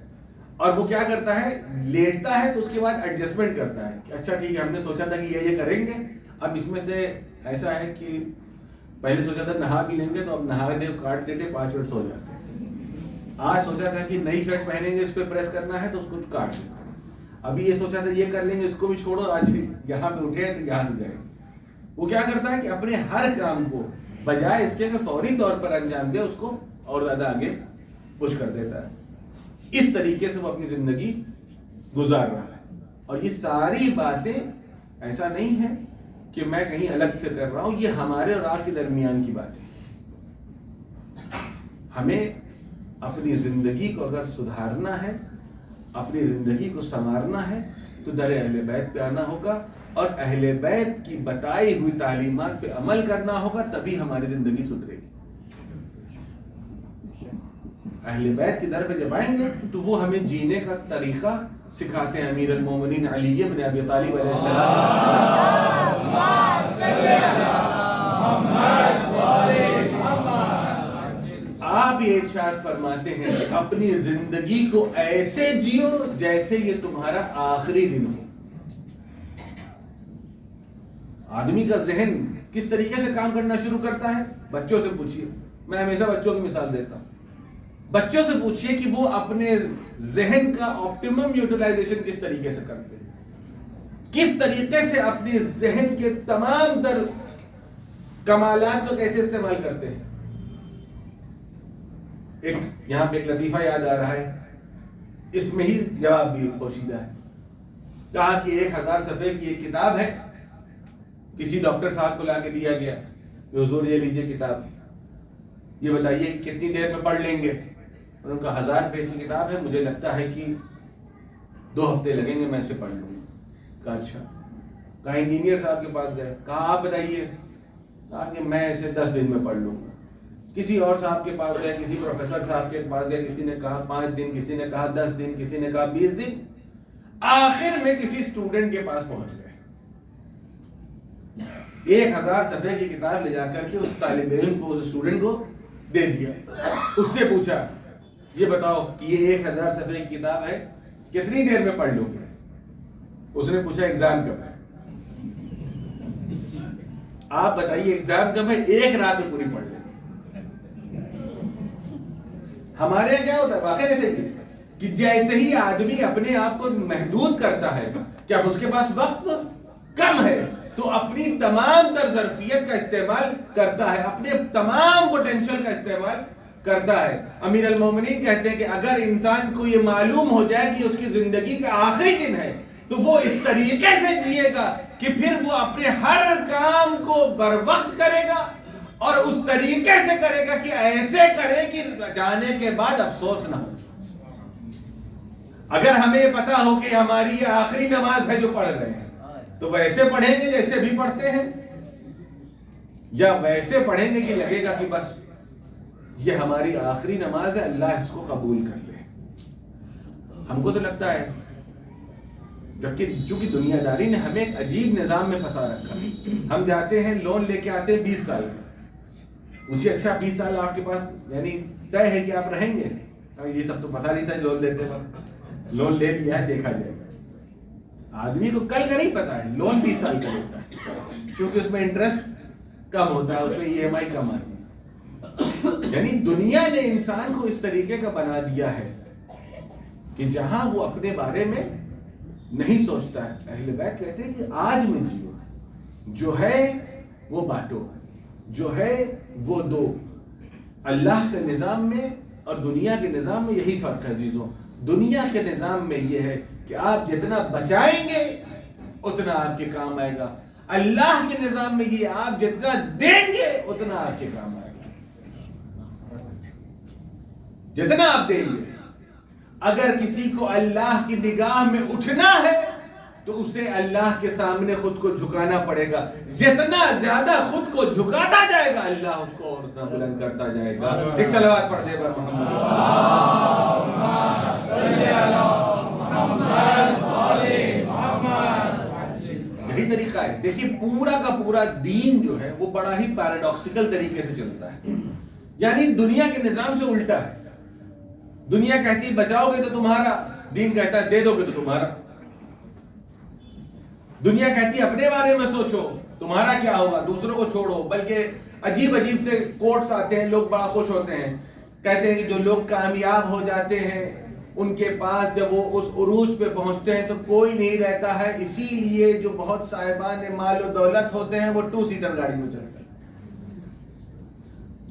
اور وہ کیا کرتا ہے, لیٹتا ہے تو اس کے بعد ایڈجسٹمنٹ کرتا ہے کہ اچھا ٹھیک ہے, ہم نے سوچا تھا کہ یہ کریں گے, اب اس میں سے ایسا ہے کہ پہلے سوچا تھا نہا بھی لیں گے تو اب نہا دے کاٹ دیتے 5 منٹ سو جاتے. آج سوچا تھا کہ نئی شرٹ پہنیں گے, اس پہ پریس کرنا ہے تو اس کو کاٹ دیتے. ابھی یہ سوچا تھا یہ کر لیں گے, اس کو بھی چھوڑو, آج یہاں پہ اٹھے تو یہاں سے گئے. وہ کیا کرتا ہے کہ اپنے ہر کام کو بجائے اس کے کہ فوری طور پر انجام دے, اس کو اور زیادہ آگے پش کر دیتا ہے. اس طریقے سے وہ اپنی زندگی گزار رہا ہے. اور یہ ساری باتیں ایسا نہیں ہے کہ میں کہیں الگ سے کر رہا ہوں, یہ ہمارے اور آپ کے درمیان کی بات ہے. ہمیں اپنی زندگی کو اگر سدھارنا ہے, اپنی زندگی کو سنوارنا ہے تو در اہل بیت پہ آنا ہوگا اور اہل بیت کی بتائی ہوئی تعلیمات پہ عمل کرنا ہوگا, تبھی ہماری زندگی سدھرے گی. اہل بیت کے در پہ جب آئیں گے تو وہ ہمیں جینے کا طریقہ سکھاتے ہیں. امیر المومنین علی بن ابی طالب علیہ السلام, آپ یہ ارشاد فرماتے ہیں کہ اپنی زندگی کو ایسے جیو جیسے یہ تمہارا آخری دن ہو. آدمی کا ذہن کس طریقے سے کام کرنا شروع کرتا ہے, بچوں سے پوچھیے. میں ہمیشہ بچوں کی مثال دیتا ہوں. بچوں سے پوچھئے کہ وہ اپنے ذہن کا آپٹیمم یوٹیلائزیشن کس طریقے سے کرتے ہیں, کس طریقے سے اپنے ذہن کے تمام تر کمالات کو کیسے استعمال کرتے ہیں. یہاں پہ ایک لطیفہ یاد آ رہا ہے, اس میں ہی جواب بھی پوشیدہ ہے. کہا کہ 1000 صفحے کی ایک کتاب ہے, کسی ڈاکٹر صاحب کو لا کے دیا گیا کہ حضور یہ لیجئے کتاب, یہ بتائیے کتنی دیر میں پڑھ لیں گے. انہوں نے کہا 1000 پیج کی کتاب ہے, مجھے لگتا ہے کہ 2 ہفتے لگیں گے, میں اسے پڑھ لوں گا. کہا اچھا. کہا انجینئر صاحب کے پاس گئے, کہا آپ بتائیے. کہا کہ میں اسے 10 دن میں پڑھ لوں گا. کسی اور صاحب کے پاس گئے, کسی پروفیسر صاحب کے پاس گئے, کسی نے کہا 5 دن, کسی نے کہا 10 دن, کسی نے کہا 20 دن. آخر میں کسی اسٹوڈنٹ کے پاس پہنچ گئے. 1000 صفحے کی کتاب لے جا کر کے اس طالب علم کو, اس اسٹوڈنٹ کو دے دیا. اس سے پوچھا یہ بتاؤ کہ یہ 1000 صفحے کی کتاب ہے, کتنی دیر میں پڑھ لوں گے. اس نے پوچھا ایگزام کب ہے. آپ بتائیے ایگزام کب ہے, 1 رات میں پوری پڑھ لیں. ہمارے یہاں کیا ہوتا ہے واقعی ایسے کہ جیسے ہی آدمی اپنے آپ کو محدود کرتا ہے کہ اب اس کے پاس وقت کم ہے تو اپنی تمام تر ظرفیت کا استعمال کرتا ہے, اپنے تمام پوٹینشل کا استعمال کرتا ہے. امیر المومنین کہتے ہیں کہ اگر انسان کو یہ معلوم ہو جائے کہ اس کی زندگی کا آخری دن ہے تو وہ اس طریقے سے جیے گا کہ پھر وہ اپنے ہر کام کو بر وقت کرے گا اور اس طریقے سے کرے گا کہ ایسے کرے کہ جانے کے بعد افسوس نہ ہو. اگر ہمیں یہ پتا ہو کہ ہماری یہ آخری نماز ہے جو پڑھ رہے ہیں تو ویسے پڑھیں گے جیسے بھی پڑھتے ہیں, یا ویسے پڑھیں گے کہ لگے گا کہ بس یہ ہماری آخری نماز ہے, اللہ اس کو قبول کر لے. ہم کو تو لگتا ہے, جبکہ چونکہ دنیا داری نے ہمیں ایک عجیب نظام میں پھنسا رکھا. ہم جاتے ہیں لون لے کے آتے ہیں 20 سال کا. مجھے اچھا 20 سال آپ کے پاس یعنی طے ہے کہ آپ رہیں گے. یہ سب تو پتہ نہیں تھا, لون لیتے بس لون لے لیا ہے دیکھا جائے گا. آدمی کو کل کا نہیں پتا ہے لون 20 سال کا ہوتا ہے, کیونکہ اس میں انٹرسٹ کم ہوتا ہے, اس میں EMI کم آتی ہے. یعنی دنیا نے انسان کو اس طریقے کا بنا دیا ہے کہ جہاں وہ اپنے بارے میں نہیں سوچتا ہے. اہل بیت کہتے ہیں کہ آج میں جیو, جو ہے وہ بانٹو, جو ہے وہ دو. اللہ کے نظام میں اور دنیا کے نظام میں یہی فرق ہے عزیزوں. دنیا کے نظام میں یہ ہے کہ آپ جتنا بچائیں گے اتنا آپ کے کام آئے گا. اللہ کے نظام میں یہ آپ جتنا دیں گے اتنا آپ کے کام آئے گا. جتنا آپ دیں گے. اگر کسی کو اللہ کی نگاہ میں اٹھنا ہے تو اسے اللہ کے سامنے خود کو جھکانا پڑے گا. جتنا زیادہ خود کو جھکاتا جائے گا اللہ اس کو اور اتنا بلند کرتا جائے گا. ایک صلوات پڑھ دے بر محمد. یہی طریقہ ہے. دیکھیے پورا کا پورا دین جو ہے وہ بڑا ہی پیراڈاکسیکل طریقے سے چلتا ہے. یعنی دنیا کے نظام سے الٹا ہے. دنیا کہتی ہے بچاؤ گے تو تمہارا, دین کہتا ہے دے دو گے تو تمہارا. دنیا کہتی ہے اپنے بارے میں سوچو تمہارا کیا ہوگا, دوسروں کو چھوڑو. بلکہ عجیب عجیب سے کوٹس آتے ہیں, لوگ بڑا خوش ہوتے ہیں, کہتے ہیں کہ جو لوگ کامیاب ہو جاتے ہیں ان کے پاس جب وہ اس عروج پہ پہنچتے ہیں تو کوئی نہیں رہتا ہے, اسی لیے جو بہت صاحبان مال و دولت ہوتے ہیں وہ 2 سیٹر گاڑی میں چلتے ہیں.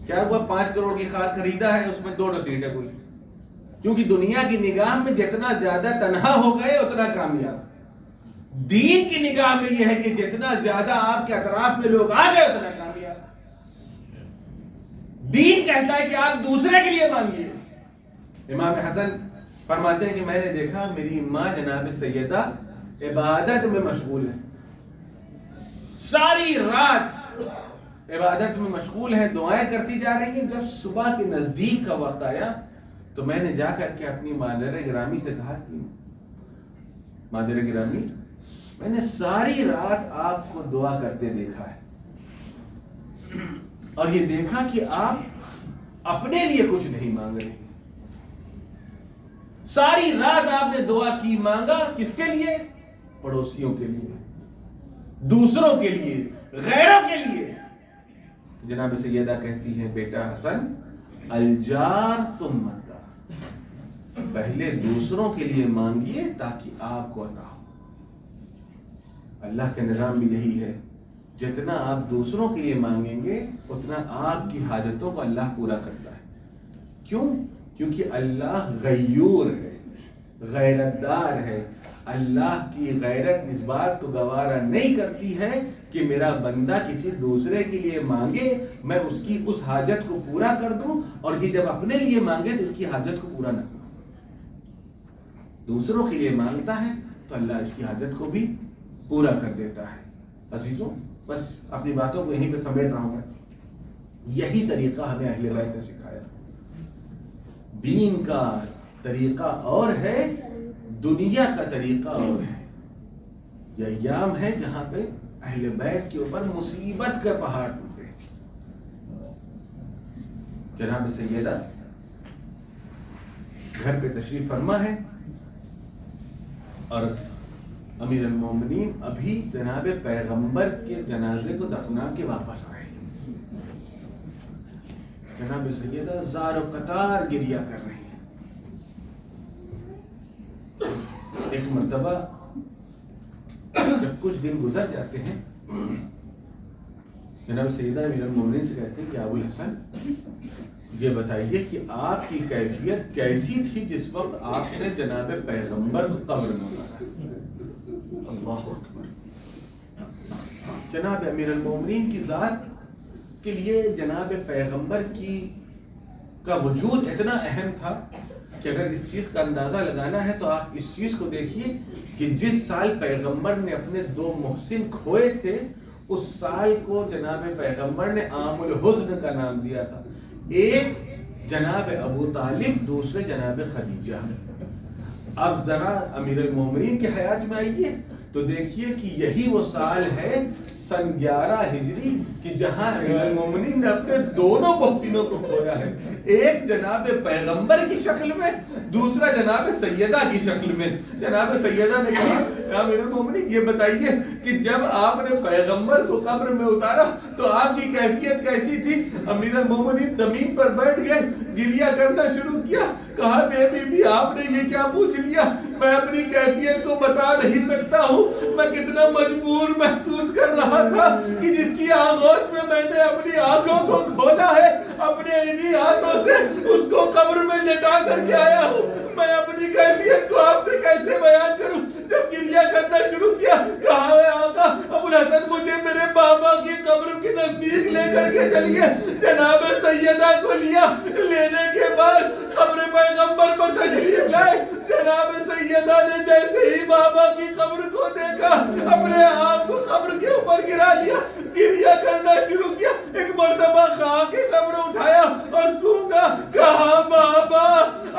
کیا ہوا, 5 کروڑ کی کار خریدا ہے, اس میں 2 سیٹ ہے کوئی. کیونکہ دنیا کی نگاہ میں جتنا زیادہ تنہا ہو گئے اتنا کامیاب. دین کی نگاہ میں یہ ہے کہ جتنا زیادہ آپ کے اطراف میں لوگ آ گئے اتنا کامیاب. دین کہتا ہے کہ آپ دوسرے کے لیے مانگیے. امام حسن فرماتے ہیں کہ میں نے دیکھا میری ماں جناب سیدہ عبادت میں مشغول ہے, ساری رات عبادت میں مشغول ہے, دعائیں کرتی جا رہی ہیں. جب صبح کے نزدیک کا وقت آیا تو میں نے جا کر کے اپنی مادر گرامی سے کہا کہ مادر گرامی, میں نے ساری رات آپ کو دعا کرتے دیکھا ہے اور یہ دیکھا کہ آپ اپنے لیے کچھ نہیں مانگ رہے. ساری رات آپ نے دعا کی, مانگا کس کے لیے؟ پڑوسیوں کے لیے, دوسروں کے لیے, غیروں کے لیے. جناب سیدہ کہتی ہیں بیٹا حسن, الجار ثم الدار, پہلے دوسروں کے لیے مانگیے تاکہ آپ کو عطا ہو. اللہ کا نظام بھی یہی ہے, جتنا آپ دوسروں کے لیے مانگیں گے اتنا آپ کی حاجتوں کو اللہ پورا کرتا ہے. کیوں؟ کیونکہ اللہ غیور ہے, غیرت دار ہے. اللہ کی غیرت اس بات کو گوارا نہیں کرتی ہے کہ میرا بندہ کسی دوسرے کے لیے مانگے, میں اس کی اس حاجت کو پورا کر دوں, اور یہ جب اپنے لیے مانگے تو اس کی حاجت کو پورا نہ کروں. دوسروں کے لیے مانگتا ہے تو اللہ اس کی حاجت کو بھی پورا کر دیتا ہے. عزیزوں, بس اپنی باتوں کو یہیں پہ سمیٹ رہا ہوں میں. یہی طریقہ ہمیں اہل بیت نے سکھایا. دین کا طریقہ اور ہے, دنیا کا طریقہ اور ہے. یہ ایام ہے جہاں پہ اہل بیت کے اوپر مصیبت کا پہاڑ ٹوٹے. جناب سیدہ گھر پہ تشریف فرما ہے اور امیر المومنین ابھی جناب پیغمبر کے جنازے کو دفنا کے واپس آئے. جناب سیدہ زار و قطار گریہ کر رہی ہیں. ایک مرتبہ جب کچھ دن گزر جاتے ہیں, جناب سیدہ امیر المومنین سے کہتے ہیں کہ ابو الحسن یہ بتائیے کہ آپ کی کیفیت کیسی تھی جس وقت آپ نے جناب پیغمبر کو قبر میں اتارا. اللہ اکبر. جناب امیر المومنین کی ذات کے لیے جناب پیغمبر کا وجود اتنا اہم تھا کہ اگر اس چیز کا اندازہ لگانا ہے تو آپ اس چیز کو دیکھیے کہ جس سال پیغمبر نے اپنے 2 محسن کھوئے تھے اس سال کو جناب پیغمبر نے عام الحزن کا نام دیا تھا. ایک جناب ابو طالب, دوسرے جناب خدیجہ. اب ذرا امیر المومنین کے حیات میں آئیے تو دیکھیے کہ یہی وہ سال ہے سن 11 ہجری کہ جہاں امیر المومنین نے اپنے دونوں محسنوں کو کھویا ہے. ایک جناب پیغمبر کی شکل میں, دوسرا جناب سیدہ کی شکل میں. جناب سیدہ نے کہا امیر المومنین یہ بتائیے کہ جب آپ نے پیغمبر کو قبر میں اتارا تو آپ کی کیفیت کیسی تھی؟ امیر المومنین زمین پر بیٹھ گئے, گریہ کرنا شروع کیا. کہا بے بی آپ نے یہ کیا پوچھ لیا, میں اپنی کیفیت کو بتا نہیں سکتا ہوں. میں کتنا مجبور محسوس کر رہا تھا کہ جس کی آغوش میں میں نے اپنی آنکھوں کو کھولا ہے, اپنے انہی ہاتھوں سے اس کو قبر میں لٹا کر کے آیا ہوں. میں اپنی کیفیت کو آپ سے کیسے بیان کروں؟ جب گریہ کرنا شروع کیا کہا ہے آقا ابو الحسن مجھے میرے بابا کی قبر کے نزدیک لے کر کے چلیے. جناب سیدہ کو لیا, لینے کے بعد قبر پیغمبر پر تشریف لائے. جناب سیدہ نے جیسے ہی بابا کی قبر کو دیکھا اپنے آپ کو قبر کے اوپر گرا لیا, گریہ کرنا شروع کیا. ایک مرتبہ خواہ کی قبر اٹھایا اور سونگا. کہا بابا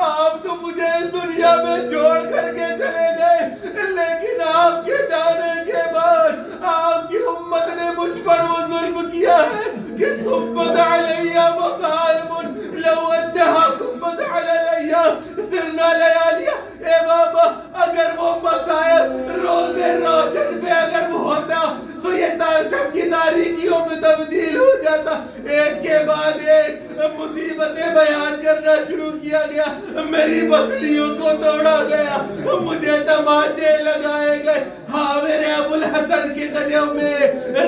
آپ تو مجھے اس دنیا میں چھوڑ کر کے چلے گئے, لیکن آپ کے جانے کے بعد آپ کی امت نے مجھ پر وہ ظلم کیا ہے کہ صبت علیہ مصائب لو انہا صبت علیہ سرنا لیالیا. اے بابا روشن پہ اگر وہ ہوتا تو یہ شب کی تاریکیوں میں تبدیل ہو جاتا. ایک کے بعد ایک مصیبتیں بیان کرنا شروع کیا گیا. میری بسلیوں کو توڑا گیا, مجھے تماچے لگائے گئے. ہاں میرے ابو الحسن کے گلوں میں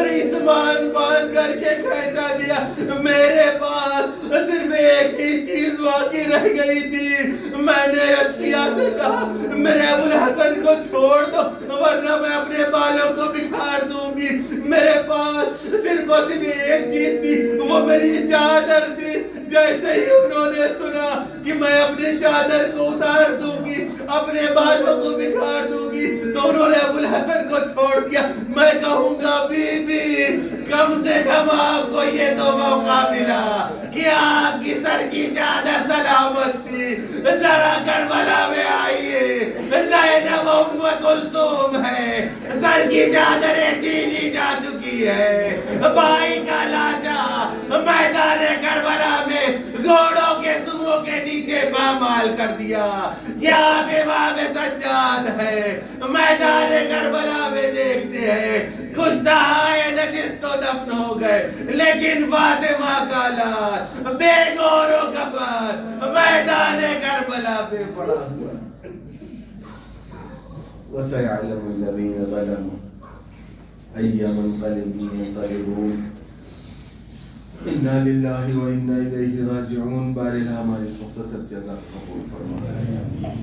ریسمان باندھ کر کے کھینچا گیا. میرے پاس صرف ایک ہی چیز باقی رہ گئی تھی. میں نے اشقیا سے کہا میرے ابو الحسن کو چھوڑ دو ورنہ میں اپنے بالوں کو بکھار دوں گی. میرے پاس صرف ایک چیز تھی, وہ میری چادر تھی. جیسے ہی انہوں نے سنا کہ میں اپنی چادر کو اتار دوں گی, اپنے بالوں کو بکھار دوں گی, تو انہوں نے ابو الحسن کو چھوڑ دیا. میں کہوں گا بی بی کم سے کم آپ کو یہ تو موقع ملا کہ آپ کی سر کی چادر سلامت تھی. ذرا کربلا میں آئیے, زینب ام کلثوم ہے, سر کی چادریں چھینی جا چکی ہے. بھائی کا لاشا میدان کربلا میں گھوڑوں کے سموں کے نیچے پامال کر دیا. یہاں پہ امام سجاد ہے, میدان کربلا میں دیکھتے ہیں کشتہائے نجس تو دفن ہو گئے, لیکن فاطمہ کا لاش بے گور و کفن میدان کربلا پہ پڑا ہوا. وَسَيَعْلَمُ الَّذِينَ ظَلَمُوا أَيَّ مُنقَلِبٍ يَنقَلِبُونَ. اِنَّا لِلَّهِ وَإِنَّا إِلَيْهِ راجعون. بار الہ ہماری اس مختصر سی عذاب قبول فرما.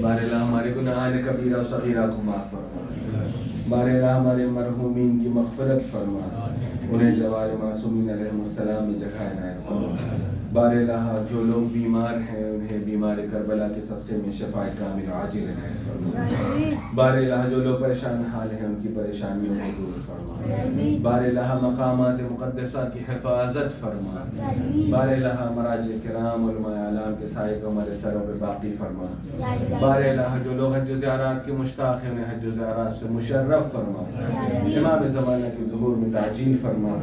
بار الہ ہمارے گناہان کبیرہ و صغیرہ کو معاف فرما. بار الہ ہمارے مرحومین کی مغفرت فرما, انہیں جوار معصومین علیہ السلام میں جگہ عنایت فرما. بار الہ جو لوگ بیمار ہیں انہیں بیمار کربلا کے صدقے میں شفاعت کامل عاجل عنایت فرما. بار الہ جو لوگ پریشان حال ہیں ان کی پریشانیوں کو دور فرما. بار الہ مقامات مقدسہ کی حفاظت فرما. بار الہ مراجع کرام علماء اعلام کے سائے کو ہمارے سروں پہ باقی فرما. بار الہ جو لوگ حج و زیارات کے مشتاق ہیں انہیں حج و زیارات سے مشرف فرما. امام زمانہ کے ظہور میں تعجیل فرما.